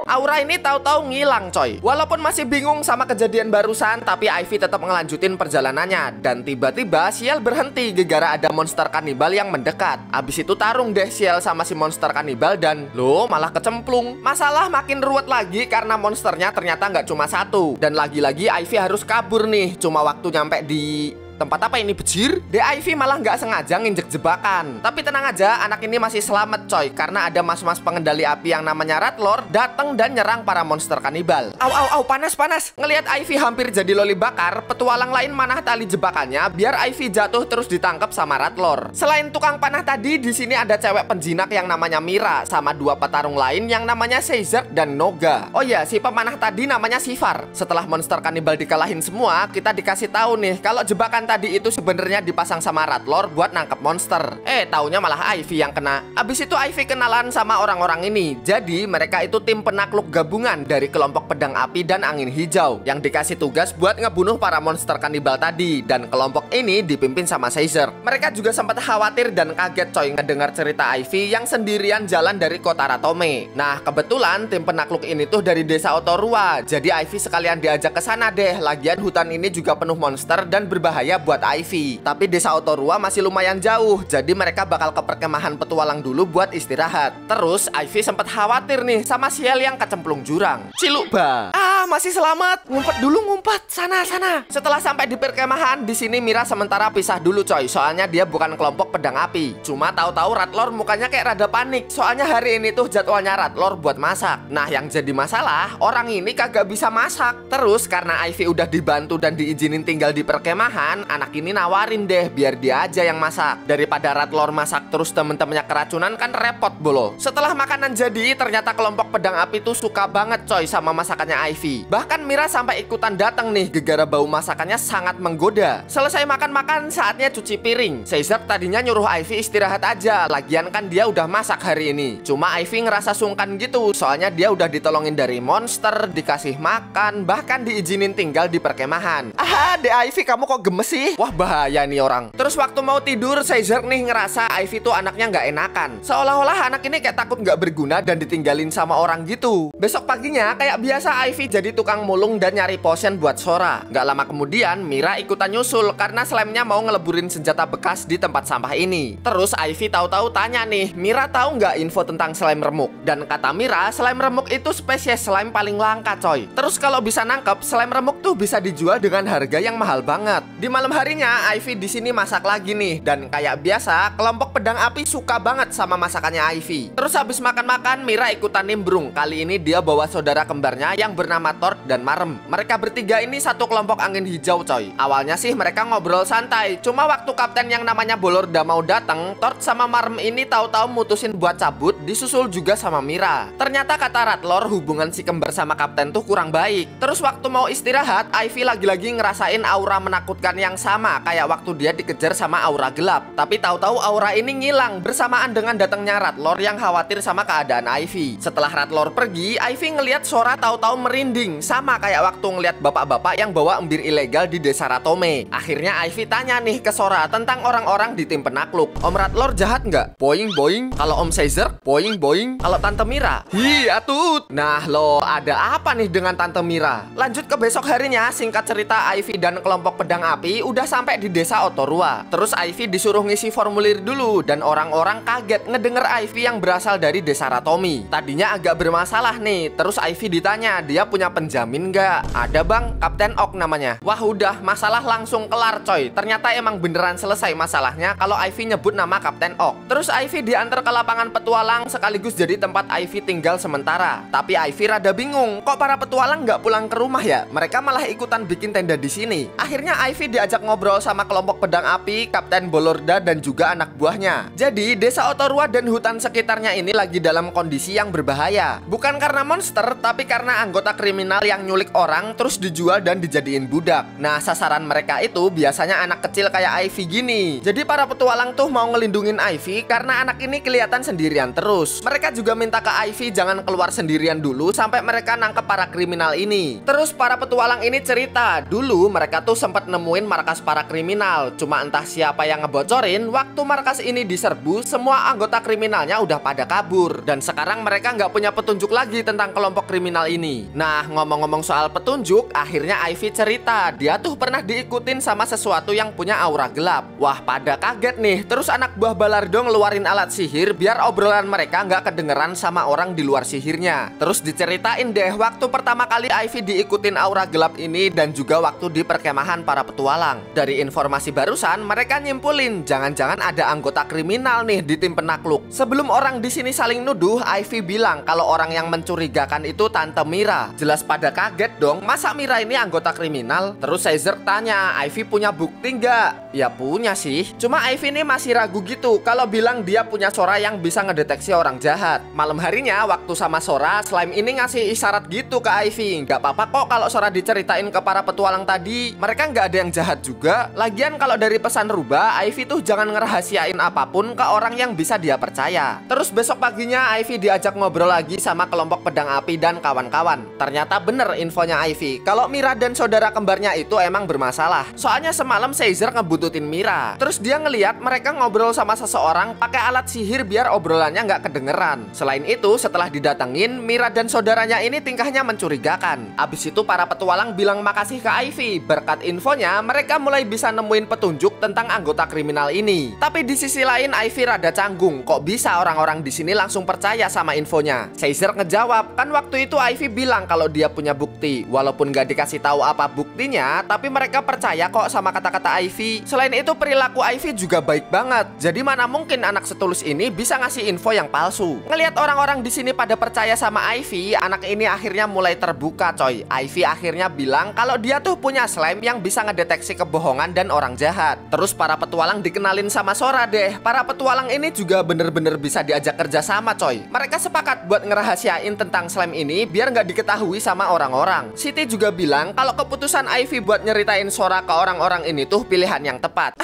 [SPEAKER 1] aura ini tahu-tahu ngilang coy. Walaupun masih bingung sama kejadian barusan, tapi Ivy tetap ngelanjutin perjalanannya. Dan tiba-tiba Ciel berhenti gegara ada monster kanibal yang mendekat. Abis itu tarung deh Ciel sama si monster kanibal dan loh malah kecemplung. Masalah makin ruwet lagi karena monsternya ternyata nggak cuma satu. Dan lagi-lagi Ivy harus kabur nih. Cuma waktu nyampe di Tempat apa ini, bejir? The Ivy malah nggak sengaja nginjek jebakan. Tapi tenang aja, anak ini masih selamat coy, karena ada mas-mas pengendali api yang namanya Ratlord datang dan nyerang para monster kanibal. Au, panas. Ngelihat Ivy hampir jadi loli bakar, petualang lain manah tali jebakannya biar Ivy jatuh terus ditangkap sama Ratlord. Selain tukang panah tadi, di sini ada cewek penjinak yang namanya Mira sama dua petarung lain yang namanya Caesar dan Noga. Oh ya, si pemanah tadi namanya Sifar. Setelah monster kanibal dikalahin semua, kita dikasih tahu nih kalau jebakan tadi itu sebenarnya dipasang sama Ratlord buat nangkep monster. Taunya malah Ivy yang kena. Abis itu Ivy kenalan sama orang-orang ini. Jadi mereka itu tim penakluk gabungan dari kelompok pedang api dan angin hijau yang dikasih tugas buat ngebunuh para monster kanibal tadi. Dan kelompok ini dipimpin sama Caesar. Mereka juga sempat khawatir dan kaget coy ngedengar cerita Ivy yang sendirian jalan dari kota Ratome. Nah, kebetulan tim penakluk ini tuh dari desa Otorua. Jadi Ivy sekalian diajak ke sana deh. Lagian hutan ini juga penuh monster dan berbahaya buat Ivy. Tapi desa Otorua masih lumayan jauh, jadi mereka bakal ke perkemahan petualang dulu buat istirahat. Terus Ivy sempat khawatir nih sama Ciel yang kecemplung jurang. Ciluba. Masih selamat. Ngumpet dulu, ngumpet. Sana. Setelah sampai di perkemahan, di sini Mira sementara pisah dulu coy. Soalnya dia bukan kelompok pedang api. Cuma tahu-tahu Ratlord mukanya kayak rada panik. Soalnya hari ini tuh jadwalnya Ratlord buat masak. Nah, yang jadi masalah, orang ini kagak bisa masak. Terus karena Ivy udah dibantu dan diizinin tinggal di perkemahan, anak ini nawarin deh biar dia aja yang masak. Daripada Ratlord masak terus temen-temennya keracunan kan repot bolo. Setelah makanan jadi, ternyata kelompok pedang api tuh suka banget coy sama masakannya Ivy. Bahkan Mira sampai ikutan datang nih gegara bau masakannya sangat menggoda. Selesai makan-makan, saatnya cuci piring. Caesar tadinya nyuruh Ivy istirahat aja, lagian kan dia udah masak hari ini. Cuma Ivy ngerasa sungkan gitu, soalnya dia udah ditolongin dari monster, dikasih makan, bahkan diizinin tinggal di perkemahan. De Ivy, kamu kok gemes sih? Wah, bahaya nih orang. Terus waktu mau tidur, Caesar nih ngerasa Ivy tuh anaknya nggak enakan. Seolah-olah anak ini kayak takut nggak berguna dan ditinggalin sama orang gitu. Besok paginya kayak biasa Ivy jadi tukang mulung dan nyari potion buat Sora. Nggak lama kemudian Mira ikutan nyusul karena slime-nya mau ngeleburin senjata bekas di tempat sampah ini. Terus Ivy tahu-tahu tanya nih, Mira tahu nggak info tentang slime remuk? Dan kata Mira, slime remuk itu spesies slime paling langka coy. Terus kalau bisa nangkep, slime remuk tuh bisa dijual dengan harga yang mahal banget. Di malam harinya Ivy di sini masak lagi nih, dan kayak biasa kelompok pedang api suka banget sama masakannya Ivy. Terus habis makan-makan, Mira ikutan nimbrung. Kali ini dia bawa saudara kembarnya yang bernama Tord dan Marem. Mereka bertiga ini satu kelompok angin hijau coy. Awalnya sih mereka ngobrol santai, cuma waktu kapten yang namanya Bolorda mau datang, Tord sama Marem ini tahu-tahu mutusin buat cabut, disusul juga sama Mira. Ternyata kata Ratlord, hubungan si kembar sama kapten tuh kurang baik. Terus waktu mau istirahat, Ivy lagi-lagi ngerasain aura menakutkan yang sama kayak waktu dia dikejar sama aura gelap. Tapi tahu-tahu aura ini ngilang bersamaan dengan datangnya Ratlord yang khawatir sama keadaan Ivy. Setelah Ratlord pergi, Ivy ngelihat Sora tahu-tahu merinding, sama kayak waktu ngelihat bapak-bapak yang bawa embir ilegal di desa Ratome. Akhirnya Ivy tanya nih ke Sora tentang orang-orang di tim penakluk. Om Ratlord jahat nggak? Boing. Kalau Om Caesar? Boing. Kalau Tante Mira? Atut. Nah lo, ada apa nih dengan Tante Mira? Lanjut ke besok harinya, singkat cerita Ivy dan kelompok pedang api udah sampai di desa Otorua. Terus Ivy disuruh ngisi formulir dulu dan orang-orang kaget ngedenger Ivy yang berasal dari desa Ratomi. Tadinya agak bermasalah nih. Terus Ivy ditanya, dia punya penjamin nggak? Ada bang, Kapten Ok namanya. Wah udah, masalah langsung kelar coy. Ternyata emang beneran selesai masalahnya kalau Ivy nyebut nama Kapten Ok. Terus Ivy diantar ke lapangan petualang sekaligus jadi tempat Ivy tinggal sementara. Tapi Ivy rada bingung, kok para petualang nggak pulang ke rumah ya? Mereka malah ikutan bikin tenda di sini. Akhirnya Ivy diajak ngobrol sama kelompok pedang api, Kapten Bolorda dan juga anak buahnya. Jadi desa Otorua dan hutan sekitarnya ini lagi dalam kondisi yang berbahaya. Bukan karena monster, tapi karena anggota kriminal yang nyulik orang terus dijual dan dijadiin budak. Nah, sasaran mereka itu biasanya anak kecil kayak Ivy gini. Jadi para petualang tuh mau ngelindungin Ivy karena anak ini kelihatan sendirian terus. Mereka juga minta ke Ivy jangan keluar sendirian dulu sampai mereka nangkep para kriminal ini. Terus para petualang ini cerita, dulu mereka tuh sempat nemuin markas para kriminal. Cuma entah siapa yang ngebocorin, waktu markas ini diserbu, semua anggota kriminalnya udah pada kabur. Dan sekarang mereka nggak punya petunjuk lagi tentang kelompok kriminal ini. Nah, ngomong-ngomong soal petunjuk, akhirnya Ivy cerita dia tuh pernah diikutin sama sesuatu yang punya aura gelap. Wah, pada kaget nih. Terus anak buah Balardo ngeluarin alat sihir biar obrolan mereka nggak kedengeran sama orang di luar sihirnya. Terus diceritain deh waktu pertama kali Ivy diikutin aura gelap ini dan juga waktu di perkemahan para petualang. petualang. Dari informasi barusan, mereka nyimpulin jangan-jangan ada anggota kriminal nih di tim penakluk. Sebelum orang di sini saling nuduh, Ivy bilang kalau orang yang mencurigakan itu Tante Mira. Jelas pada kaget dong, masa Mira ini anggota kriminal? Terus Caesar tanya, Ivy punya bukti nggak? Ya punya sih, cuma Ivy ini masih ragu gitu kalau bilang dia punya Sora yang bisa ngedeteksi orang jahat. Malam harinya waktu sama Sora, slime ini ngasih isyarat gitu ke Ivy, nggak apa-apa kok kalau Sora diceritain ke para petualang tadi, mereka nggak ada yang jahat juga. Lagian kalau dari pesan rubah, Ivy tuh jangan ngerahasiain apapun ke orang yang bisa dia percaya. Terus besok paginya Ivy diajak ngobrol lagi sama kelompok pedang api dan kawan-kawan. Ternyata bener infonya Ivy kalau Mira dan saudara kembarnya itu emang bermasalah. Soalnya semalam Caesar ngebututin Mira. Terus dia ngeliat mereka ngobrol sama seseorang pakai alat sihir biar obrolannya nggak kedengeran. Selain itu, setelah didatengin, Mira dan saudaranya ini tingkahnya mencurigakan. Abis itu para petualang bilang makasih ke Ivy. Berkat infonya, mereka mulai bisa nemuin petunjuk tentang anggota kriminal ini. Tapi di sisi lain, Ivy rada canggung. Kok bisa orang-orang di sini langsung percaya sama infonya? Caesar ngejawab, kan waktu itu Ivy bilang kalau dia punya bukti. Walaupun gak dikasih tahu apa buktinya, tapi mereka percaya kok sama kata-kata Ivy. Selain itu, perilaku Ivy juga baik banget. Jadi mana mungkin anak setulus ini bisa ngasih info yang palsu. Ngelihat orang-orang di sini pada percaya sama Ivy, anak ini akhirnya mulai terbuka coy. Ivy akhirnya bilang kalau dia tuh punya slime yang bisa ngedeteksi kebohongan dan orang jahat. Terus para petualang dikenalin sama Sora deh. Para petualang ini juga bener-bener bisa diajak kerja sama coy. Mereka sepakat buat ngerahasiain tentang slime ini biar nggak diketahui sama orang-orang. Siti juga bilang kalau keputusan Ivy buat nyeritain Sora ke orang-orang ini tuh pilihan yang tepat.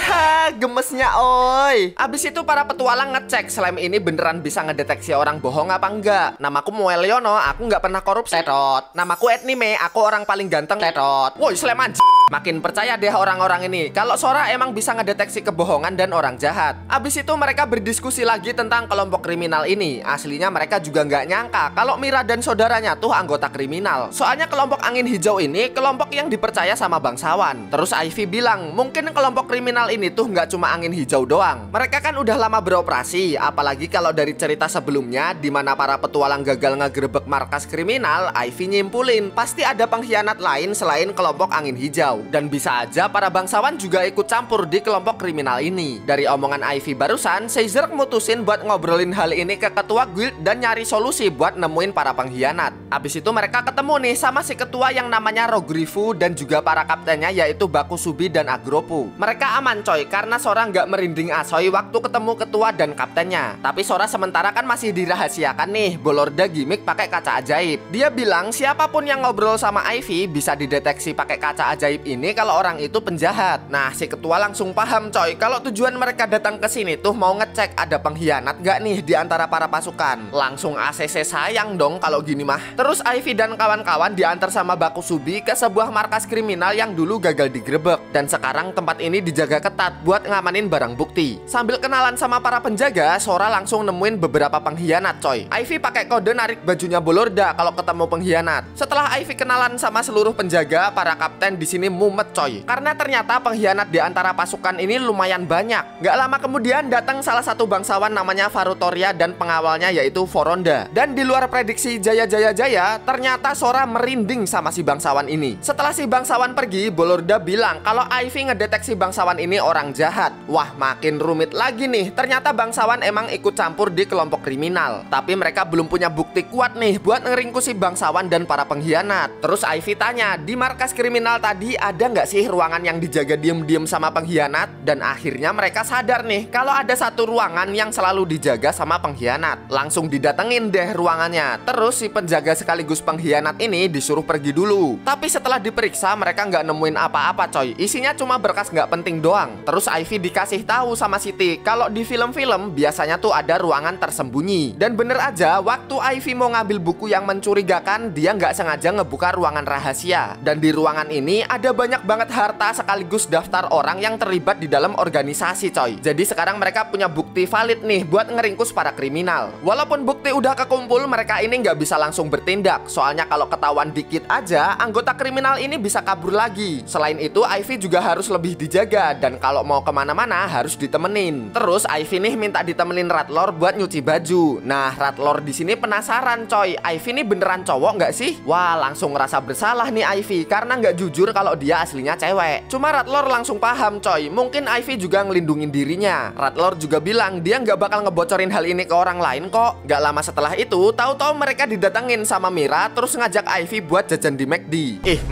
[SPEAKER 1] Gemesnya oi. Abis itu para petualang ngecek slime ini beneran bisa ngedeteksi orang bohong apa enggak. Namaku Moeliono, aku nggak pernah korupsi. Tetot. Namaku Etnime, aku orang paling ganteng. Tetot. Woi, slime anjing. Makin percaya deh orang-orang ini kalau Sora emang bisa ngedeteksi kebohongan dan orang jahat. Abis itu mereka berdiskusi lagi tentang kelompok kriminal ini. Aslinya mereka juga nggak nyangka kalau Mira dan saudaranya tuh anggota kriminal. Soalnya kelompok angin hijau ini kelompok yang dipercaya sama bangsawan. Terus Ivy bilang mungkin kelompok kriminal ini tuh nggak cuma angin hijau doang. Mereka kan udah lama beroperasi. Apalagi kalau dari cerita sebelumnya di mana para petualang gagal ngegerebek markas kriminal, Ivy nyimpulin pasti ada pengkhianat lain selain kelompok angin hijau. Dan bisa aja para bangsawan juga ikut campur di kelompok kriminal ini. Dari omongan Ivy barusan, Caesar mutusin buat ngobrolin hal ini ke ketua guild dan nyari solusi buat nemuin para pengkhianat. Abis itu mereka ketemu nih sama si ketua yang namanya Rogrifu dan juga para kaptennya yaitu Bakusubi dan Agropu. Mereka aman coy karena Sora nggak merinding asoy waktu ketemu ketua dan kaptennya. Tapi Sora sementara kan masih dirahasiakan nih. Bolorda gimmick pakai kaca ajaib. Dia bilang siapapun yang ngobrol sama Ivy bisa dideteksi pakai kaca ajaib ini kalau orang itu penjahat. Nah, si ketua langsung paham coy kalau tujuan mereka datang ke sini tuh mau ngecek ada pengkhianat gak nih di antara para pasukan. Langsung ACC sayang dong kalau gini mah. Terus Ivy dan kawan-kawan diantar sama Bakusubi ke sebuah markas kriminal yang dulu gagal digerebek dan sekarang tempat ini dijaga ketat buat ngamanin barang bukti. Sambil kenalan sama para penjaga, Sora langsung nemuin beberapa pengkhianat coy. Ivy pakai kode narik bajunya Bolorda kalau ketemu pengkhianat. Setelah Ivy kenalan sama seluruh penjaga, para kapten di sini mumet coy. Karena ternyata pengkhianat di antara pasukan ini lumayan banyak. Gak lama kemudian datang salah satu bangsawan namanya Farutoria dan pengawalnya yaitu Foronda. Dan di luar prediksi Jaya, ternyata Sora merinding sama si bangsawan ini. Setelah si bangsawan pergi, Bolorda bilang kalau Ivy ngedeteksi bangsawan ini orang jahat. Wah, makin rumit lagi nih. Ternyata bangsawan emang ikut campur di kelompok kriminal. Tapi mereka belum punya bukti kuat nih buat ngeringkus si bangsawan dan para pengkhianat. Terus Ivy tanya, di markas kriminal tadi ada nggak sih ruangan yang dijaga diem-diem sama pengkhianat? Dan akhirnya mereka sadar nih kalau ada satu ruangan yang selalu dijaga sama pengkhianat. Langsung didatengin deh ruangannya. Terus si penjaga sekaligus pengkhianat ini disuruh pergi dulu. Tapi setelah diperiksa mereka nggak nemuin apa-apa coy. Isinya cuma berkas nggak penting doang. Terus Ivy dikasih tahu sama Siti kalau di film-film biasanya tuh ada ruangan tersembunyi. Dan bener aja waktu Ivy mau ngambil buku yang mencurigakan, dia nggak sengaja ngebuka ruangan rahasia. Dan di ruangan ini ada banyak banget harta sekaligus daftar orang yang terlibat di dalam organisasi coy. Jadi sekarang mereka punya bukti valid nih buat ngeringkus para kriminal. Walaupun bukti udah kekumpul, mereka ini nggak bisa langsung bertindak. Soalnya kalau ketahuan dikit aja, anggota kriminal ini bisa kabur lagi. Selain itu, Ivy juga harus lebih dijaga. Dan kalau mau kemana-mana harus ditemenin. Terus Ivy nih minta ditemenin Ratlor buat nyuci baju. Nah, Ratlor di sini penasaran coy, Ivy ini beneran cowok nggak sih? Wah, langsung ngerasa bersalah nih Ivy karena nggak jujur kalau dia aslinya cewek. capek. Cuma Ratlor langsung paham coy, mungkin Ivy juga ngelindungin dirinya. Ratlor juga bilang dia nggak bakal ngebocorin hal ini ke orang lain kok. Gak lama setelah itu, tahu-tahu mereka didatengin sama Mira terus ngajak Ivy buat jajan di McD.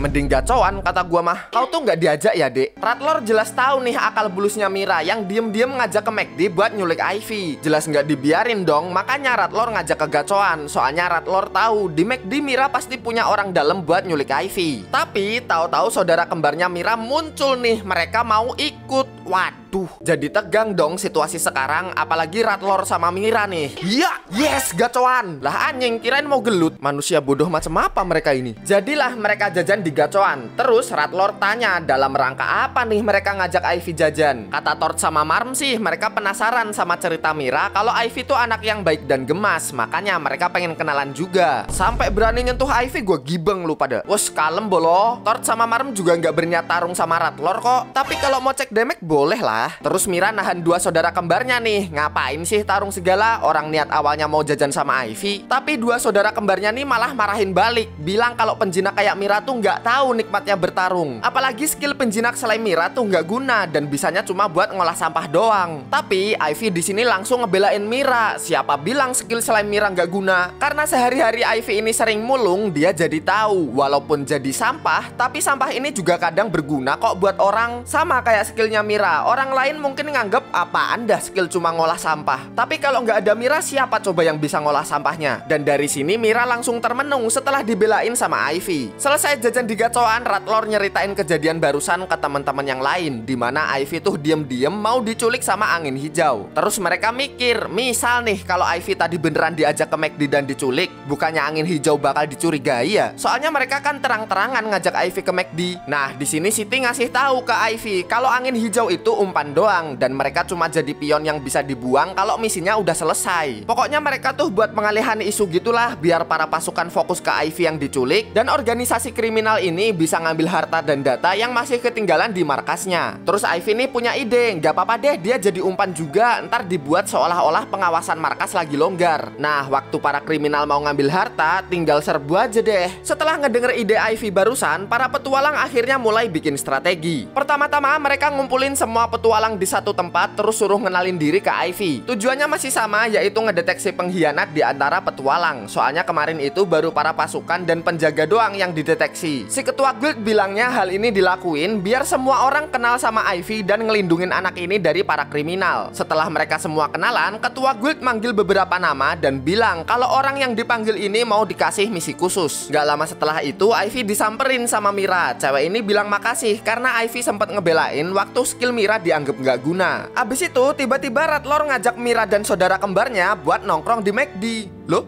[SPEAKER 1] Mending gacoan kata gua mah. Kau tuh nggak diajak ya dek? Ratlor jelas tahu nih akal bulusnya Mira yang diem-diem ngajak ke McD buat nyulik Ivy. Jelas nggak dibiarin dong, makanya Ratlor ngajak ke gacoan. Soalnya Ratlor tahu di McD Mira pasti punya orang dalam buat nyulik Ivy. Tapi tahu-tahu saudara kembarnya Mira muncul nih, mereka mau ikut. Waduh, jadi tegang dong situasi sekarang, apalagi Ratlor sama Mira nih. Iya, yes, gacoan. Lah anjing, kirain mau gelut. Manusia bodoh macam apa mereka ini? Jadilah mereka jajan di gacoan. Terus Ratlor tanya dalam rangka apa nih mereka ngajak Ivy jajan. Kata Tord sama Marm sih, mereka penasaran sama cerita Mira kalau Ivy tuh anak yang baik dan gemas, makanya mereka pengen kenalan juga. Sampai berani nyentuh Ivy, gue gibeng lu pada. Wos, kalem bolo. Tord sama Marm juga nggak berniat tarung sama Ratlor kok. Tapi kalau mau cek damage boleh lah. Terus Mira nahan dua saudara kembarnya nih. Ngapain sih tarung segala? Orang niat awalnya mau jajan sama Ivy, tapi dua saudara kembarnya nih malah marahin balik, bilang kalau penjinak kayak Mira tuh nggak tahu nikmatnya bertarung. Apalagi skill penjinak selain Mira tuh nggak guna dan bisanya cuma buat ngolah sampah doang. Tapi Ivy di sini langsung ngebelain Mira. Siapa bilang skill selain Mira nggak guna? Karena sehari-hari Ivy ini sering mulung, dia jadi tahu walaupun jadi sampah, tapi sampah ini juga kadang berguna kok buat orang. Sama kayak skillnya Mira. Orang lain mungkin nganggep apaan dah skill cuma ngolah sampah. Tapi kalau nggak ada Mira, siapa coba yang bisa ngolah sampahnya? Dan dari sini Mira langsung termenung setelah dibelain sama Ivy. Selesai jajan di gacoan, Ratlor nyeritain kejadian barusan ke teman-teman yang lain, dimana Ivy tuh diem-diem mau diculik sama angin hijau. Terus mereka mikir, misal nih kalau Ivy tadi beneran diajak ke McD dan diculik, bukannya angin hijau bakal dicurigai ya? Soalnya mereka kan terang-terangan ngajak Ivy ke McD. Nah, di sini Siti ngasih tahu ke Ivy kalau angin hijau itu umpan doang dan mereka cuma jadi pion yang bisa dibuang kalau misinya udah selesai. Pokoknya mereka tuh buat pengalihan isu gitulah, biar para pasukan fokus ke Ivy yang diculik dan organisasi kriminal ini bisa ngambil harta dan data yang masih ketinggalan di markasnya. Terus Ivy nih punya ide, nggak apa-apa deh dia jadi umpan juga, ntar dibuat seolah-olah pengawasan markas lagi longgar. Nah, waktu para kriminal mau ngambil harta, tinggal serbu aja deh. Setelah ngedenger ide Ivy barusan, para petualang akhirnya mulai bikin strategi. Pertama-tama mereka ngumpulin semua petualang di satu tempat, terus suruh ngenalin diri ke Ivy. Tujuannya masih sama, yaitu ngedeteksi pengkhianat di antara petualang. Soalnya kemarin itu baru para pasukan dan penjaga doang yang dideteksi. Si ketua guild bilangnya hal ini dilakuin biar semua orang kenal sama Ivy dan ngelindungin anak ini dari para kriminal. Setelah mereka semua kenalan, ketua guild manggil beberapa nama dan bilang kalau orang yang dipanggil ini mau dikasih misi khusus. Gak lama setelah itu, Ivy disamperin sama Mira. Cewek ini bilang makasih karena Ivy sempat ngebelain waktu skill Mira dianggap nggak guna. Abis itu tiba-tiba Ratlor ngajak Mira dan saudara kembarnya buat nongkrong di McD. Loh?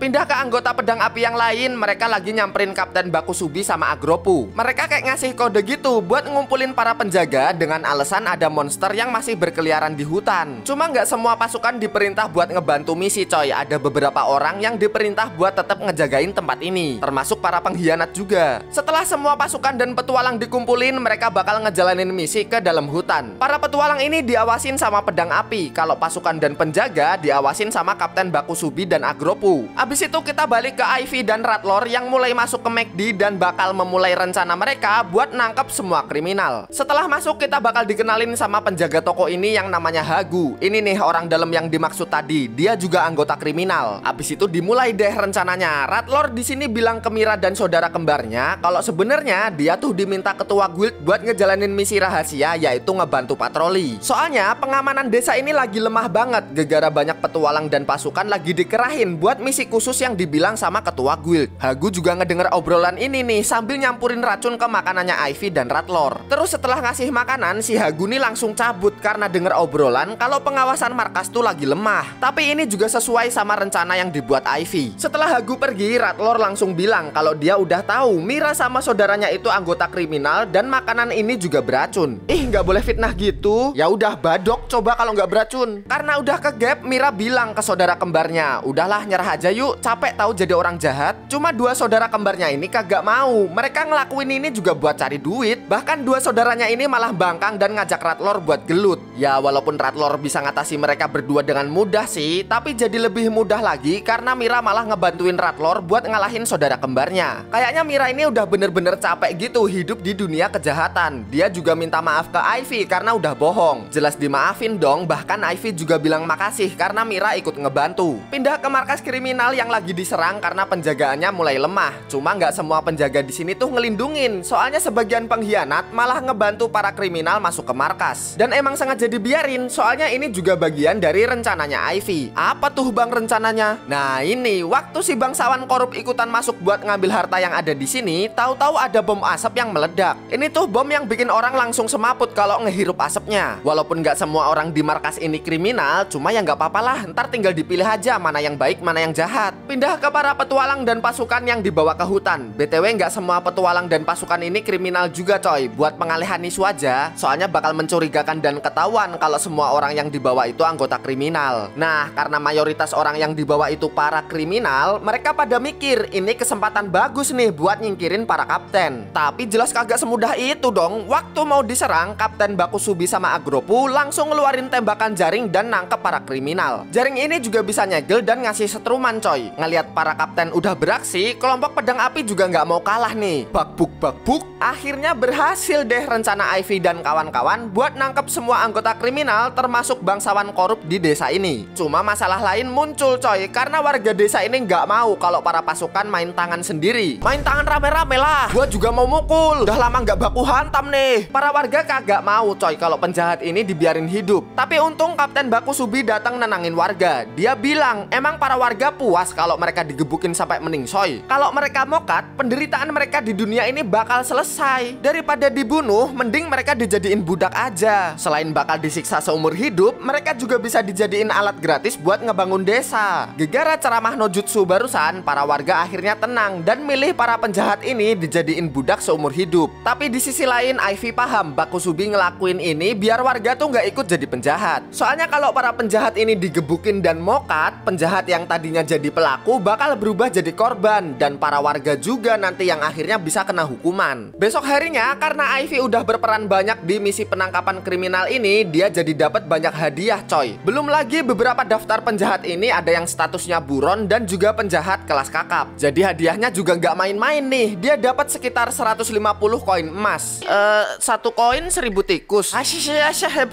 [SPEAKER 1] Pindah ke anggota pedang api yang lain, mereka lagi nyamperin Kapten Bakusubi sama Agropu. Mereka kayak ngasih kode gitu buat ngumpulin para penjaga dengan alasan ada monster yang masih berkeliaran di hutan. Cuma nggak semua pasukan diperintah buat ngebantu misi coy. Ada beberapa orang yang diperintah buat tetap ngejagain tempat ini, termasuk para pengkhianat juga. Setelah semua pasukan dan petualang dikumpulin, mereka bakal ngejalanin misi ke dalam hutan. Para petualang ini diawasin sama pedang api, kalau pasukan dan penjaga diawasin sama Kapten Bakusubi dan Agropu. Habis itu kita balik ke Ivy dan Ratlor yang mulai masuk ke McD dan bakal memulai rencana mereka buat nangkep semua kriminal. Setelah masuk kita bakal dikenalin sama penjaga toko ini yang namanya Hagu. Ini nih orang dalam yang dimaksud tadi, dia juga anggota kriminal. Habis itu dimulai deh rencananya. Ratlor di sini bilang ke Mira dan saudara kembarnya kalau sebenarnya dia tuh diminta ketua guild buat ngejalanin misi rahasia, yaitu ngebantu patroli. Soalnya pengamanan desa ini lagi lemah banget gara-gara banyak petualang dan pasukan lagi dikerahin buat misi khusus yang dibilang sama ketua guild. Hagu juga ngedenger obrolan ini nih sambil nyampurin racun ke makanannya Ivy dan Ratlor. Terus setelah ngasih makanan, si Hagu nih langsung cabut karena denger obrolan kalau pengawasan markas tuh lagi lemah. Tapi ini juga sesuai sama rencana yang dibuat Ivy. Setelah Hagu pergi, Ratlor langsung bilang kalau dia udah tahu Mira sama saudaranya itu anggota kriminal dan makanan ini juga beracun. Nggak boleh fitnah gitu. Ya udah badok coba kalau nggak beracun. Karena udah ke gap, Mira bilang ke saudara kembarnya, udahlah nyerah aja yuk. dulu capek tahu jadi orang jahat. Cuma dua saudara kembarnya ini kagak mau. Mereka ngelakuin ini juga buat cari duit. Bahkan dua saudaranya ini malah bangkang dan ngajak Ratlor buat gelut. Ya walaupun Ratlor bisa ngatasi mereka berdua dengan mudah sih, tapi jadi lebih mudah lagi karena Mira malah ngebantuin Ratlor buat ngalahin saudara kembarnya. Kayaknya Mira ini udah bener-bener capek gitu hidup di dunia kejahatan. Dia juga minta maaf ke Ivy karena udah bohong. Jelas dimaafin dong, bahkan Ivy juga bilang makasih karena Mira ikut ngebantu. Pindah ke markas kriminal yang lagi diserang karena penjagaannya mulai lemah. Cuma nggak semua penjaga di sini tuh ngelindungin. Soalnya sebagian pengkhianat malah ngebantu para kriminal masuk ke markas. Dan emang sengaja dibiarin, soalnya ini juga bagian dari rencananya Ivy. Apa tuh bang rencananya? Nah ini, waktu si bangsawan korup ikutan masuk buat ngambil harta yang ada di sini, tahu-tahu ada bom asap yang meledak. Ini tuh bom yang bikin orang langsung semaput kalau ngehirup asapnya. Walaupun nggak semua orang di markas ini kriminal, cuma ya nggak apa-apa lah, ntar tinggal dipilih aja mana yang baik, mana yang jahat. Pindah ke para petualang dan pasukan yang dibawa ke hutan. BTW nggak semua petualang dan pasukan ini kriminal juga coy. Buat pengalihan isu aja, soalnya bakal mencurigakan dan ketahuan kalau semua orang yang dibawa itu anggota kriminal. Nah, karena mayoritas orang yang dibawa itu para kriminal, mereka pada mikir ini kesempatan bagus nih buat nyingkirin para kapten. Tapi jelas kagak semudah itu dong. Waktu mau diserang, Kapten Bakusubi sama Agropu langsung ngeluarin tembakan jaring dan nangkep para kriminal. Jaring ini juga bisa nyegel dan ngasih setruman coy. Ngelihat para kapten udah beraksi, kelompok pedang api juga nggak mau kalah nih. Bakbuk bakbuk. Akhirnya berhasil deh rencana Ivy dan kawan-kawan buat nangkep semua anggota kriminal termasuk bangsawan korup di desa ini. Cuma masalah lain muncul coy, karena warga desa ini nggak mau kalau para pasukan main tangan sendiri. Main tangan rame-rame lah. Gua juga mau mukul. Udah lama nggak baku hantam nih. Para warga kagak mau coy kalau penjahat ini dibiarin hidup. Tapi untung Kapten Bakusubi datang nenangin warga. Dia bilang emang para warga puas kalau mereka digebukin sampai meningsoy. Kalau mereka mokat, penderitaan mereka di dunia ini bakal selesai. Daripada dibunuh, mending mereka dijadiin budak aja. Selain bakal disiksa seumur hidup, mereka juga bisa dijadiin alat gratis buat ngebangun desa. Gegara ceramah no jutsu barusan, para warga akhirnya tenang dan milih para penjahat ini dijadiin budak seumur hidup. Tapi di sisi lain, Ivy paham Bakusubi ngelakuin ini biar warga tuh nggak ikut jadi penjahat. Soalnya kalau para penjahat ini digebukin dan mokat, penjahat yang tadinya jadi pelaku bakal berubah jadi korban, dan para warga juga nanti yang akhirnya bisa kena hukuman. Besok harinya, karena Ivy udah berperan banyak di misi penangkapan kriminal ini, dia jadi dapat banyak hadiah coy. Belum lagi beberapa daftar penjahat ini ada yang statusnya buron dan juga penjahat kelas kakap. Jadi hadiahnya juga nggak main-main nih. Dia dapat sekitar 150 koin emas. Satu koin 1000 tikus.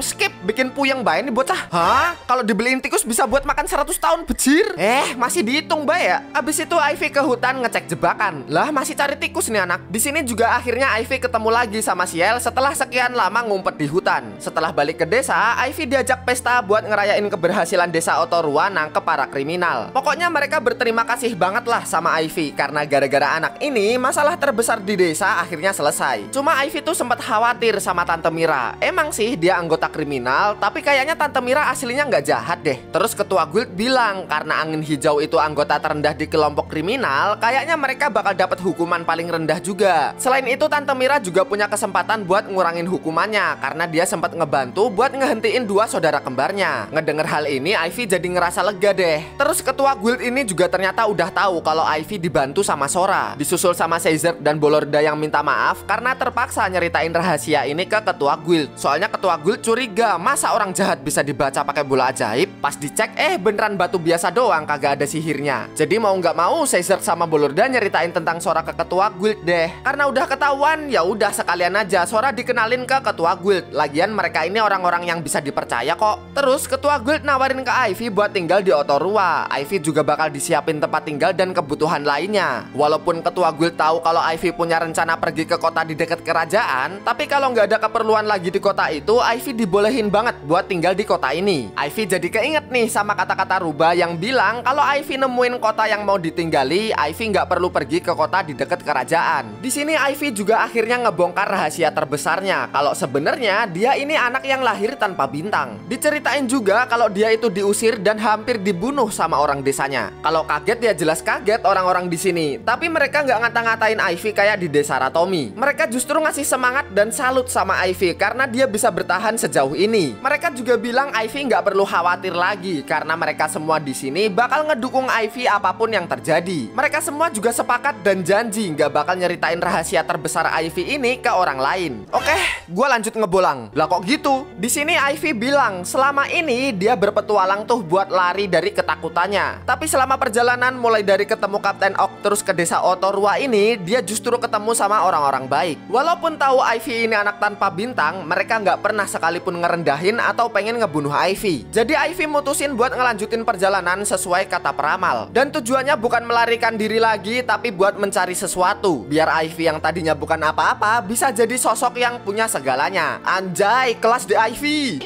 [SPEAKER 1] Skip, bikin puyeng bae nih bocah. Hah? Kalau dibeliin tikus bisa buat makan 100 tahun bejir. Masih dihitung bae ya. Abis itu Ivy ke hutan ngecek jebakan. Lah masih cari tikus nih anak. Di sini juga akhirnya Ivy ketemu lagi sama Ciel setelah sekian lama ngumpet di hutan. Setelah balik ke desa, Ivy diajak pesta buat ngerayain keberhasilan desa Otorua nangkep para kriminal. Pokoknya mereka berterima kasih banget lah sama Ivy karena gara-gara anak ini masalah terbesar di desa akhirnya selesai. Cuma Ivy tuh sempat khawatir sama Tante Mira. Emang sih dia anggota kriminal, tapi kayaknya Tante Mira aslinya nggak jahat deh. Terus ketua guild bilang karena Angin Hijau itu anggota terendah di kelompok kriminal, kayaknya mereka bakal dapat hukuman paling rendah juga. Selain itu Tante Mira juga punya kesempatan buat ngurangin hukumannya karena dia sempat ngebantu buat ngehentiin dua saudara kembarnya. Ngedenger hal ini Ivy jadi ngerasa lega deh. Terus ketua guild ini juga ternyata udah tahu kalau Ivy dibantu sama Sora, disusul sama Caesar dan Bolorda yang minta maaf karena terpaksa nyeritain rahasia ini ke ketua guild. Soalnya ketua guild curiga masa orang jahat bisa dibaca pakai bola ajaib. Pas dicek beneran batu biasa doang, kagak ada sihirnya. Jadi mau nggak mau Caesar sama Bolorda nyeritain tentang Sora ke ketua guild deh. Karena udah ketahuan, ya udah sekalian aja Sora dikenalin ke ketua guild. Lagian mereka ini orang-orang yang bisa dipercaya kok. Terus ketua guild nawarin ke Ivy buat tinggal di Otorua. Ivy juga bakal disiapin tempat tinggal dan kebutuhan lainnya. Walaupun ketua guild tahu kalau Ivy punya rencana pergi ke kota di dekat kerajaan, tapi kalau nggak ada keperluan lagi di kota itu, Ivy dibolehin banget buat tinggal di kota ini. Ivy jadi keinget nih sama kata-kata Ruba yang bilang kalau Ivy nemuin kota yang mau ditinggali, Ivy nggak perlu pergi ke kota di dekat kerajaan. Di sini Ivy juga akhirnya ngebongkar rahasia terbesarnya kalau sebenarnya dia ini anak yang lahir tanpa bintang. Diceritain juga kalau dia itu diusir dan hampir dibunuh sama orang desanya. Kalau kaget ya jelas kaget orang-orang di sini. Tapi mereka nggak ngata-ngatain Ivy kayak di desa Ratomi. Mereka justru ngasih semangat dan salut sama Ivy karena dia bisa bertahan sejauh ini. Mereka juga bilang Ivy nggak perlu khawatir lagi karena mereka semua di sini bakal ngedukung ngedukung Ivy apapun yang terjadi. Mereka semua juga sepakat dan janji nggak bakal nyeritain rahasia terbesar Ivy ini ke orang lain. Oke, gue lanjut ngebolang. Lah kok gitu? Di sini Ivy bilang selama ini dia berpetualang tuh buat lari dari ketakutannya. Tapi selama perjalanan mulai dari ketemu Kapten Oak terus ke desa Otorua ini, dia justru ketemu sama orang-orang baik. Walaupun tahu Ivy ini anak tanpa bintang, mereka nggak pernah sekalipun ngerendahin atau pengen ngebunuh Ivy. Jadi Ivy mutusin buat ngelanjutin perjalanan sesuai kata peramal. Dan tujuannya bukan melarikan diri lagi, tapi buat mencari sesuatu. Biar Ivy yang tadinya bukan apa-apa bisa jadi sosok yang punya segalanya. Anjay, kelas The Ivy.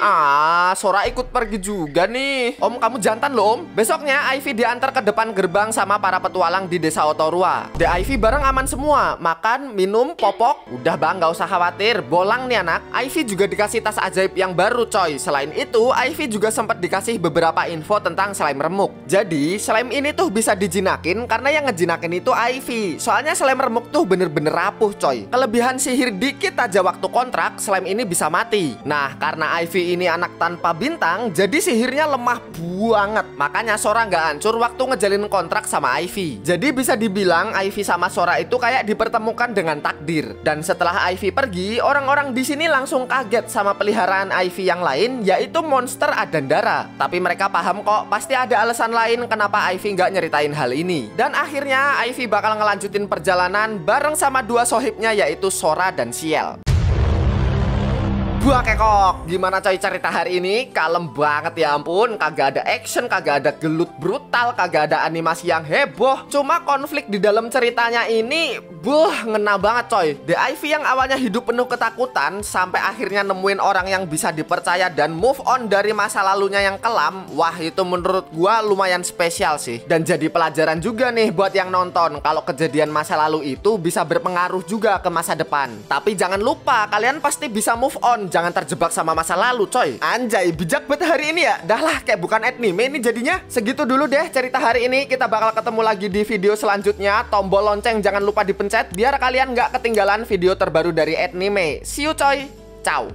[SPEAKER 1] Sora ikut pergi juga nih. Om, kamu jantan loh, Om. Besoknya Ivy diantar ke depan gerbang sama para petualang di desa Otorua. The Ivy bareng aman semua. Makan, minum, popok. Udah bang, gak usah khawatir. Bolang nih anak. Ivy juga dikasih tas ajaib yang baru coy. Selain itu, Ivy juga sempat dikasih beberapa info tentang slime remuk. Jadi, slime ini tuh bisa dijinakin karena yang ngejinakin itu Ivy. Soalnya slime remuk tuh bener-bener rapuh coy. Kelebihan sihir dikit aja waktu kontrak, slime ini bisa mati. Nah, karena Ivy ini anak tanpa bintang, jadi sihirnya lemah banget. Makanya Sora nggak hancur waktu ngejalin kontrak sama Ivy. Jadi bisa dibilang Ivy sama Sora itu kayak dipertemukan dengan takdir. Dan setelah Ivy pergi, orang-orang di sini langsung kaget sama peliharaan Ivy yang lain, yaitu monster Adandara. Tapi mereka paham kok, pasti ada alasan lain kenapa Ivy nggak nyeritain hal ini. Dan akhirnya Ivy bakal ngelanjutin perjalanan bareng sama dua sohibnya, yaitu Sora dan Ciel. Buah kekok, gimana coy cerita hari ini? Kalem banget ya ampun. Kagak ada action, kagak ada gelut brutal, kagak ada animasi yang heboh. Cuma konflik di dalam ceritanya ini ngena banget coy. The Ivy yang awalnya hidup penuh ketakutan sampai akhirnya nemuin orang yang bisa dipercaya dan move on dari masa lalunya yang kelam. Wah, itu menurut gua lumayan spesial sih. Dan jadi pelajaran juga nih buat yang nonton, kalau kejadian masa lalu itu bisa berpengaruh juga ke masa depan. Tapi jangan lupa, kalian pasti bisa move on. Jangan terjebak sama masa lalu coy. Anjay, bijak banget hari ini ya. Dah lah, kayak bukan anime ini jadinya. Segitu dulu deh cerita hari ini. Kita bakal ketemu lagi di video selanjutnya. Tombol lonceng jangan lupa dipencet biar kalian nggak ketinggalan video terbaru dari anime. See you coy. Ciao.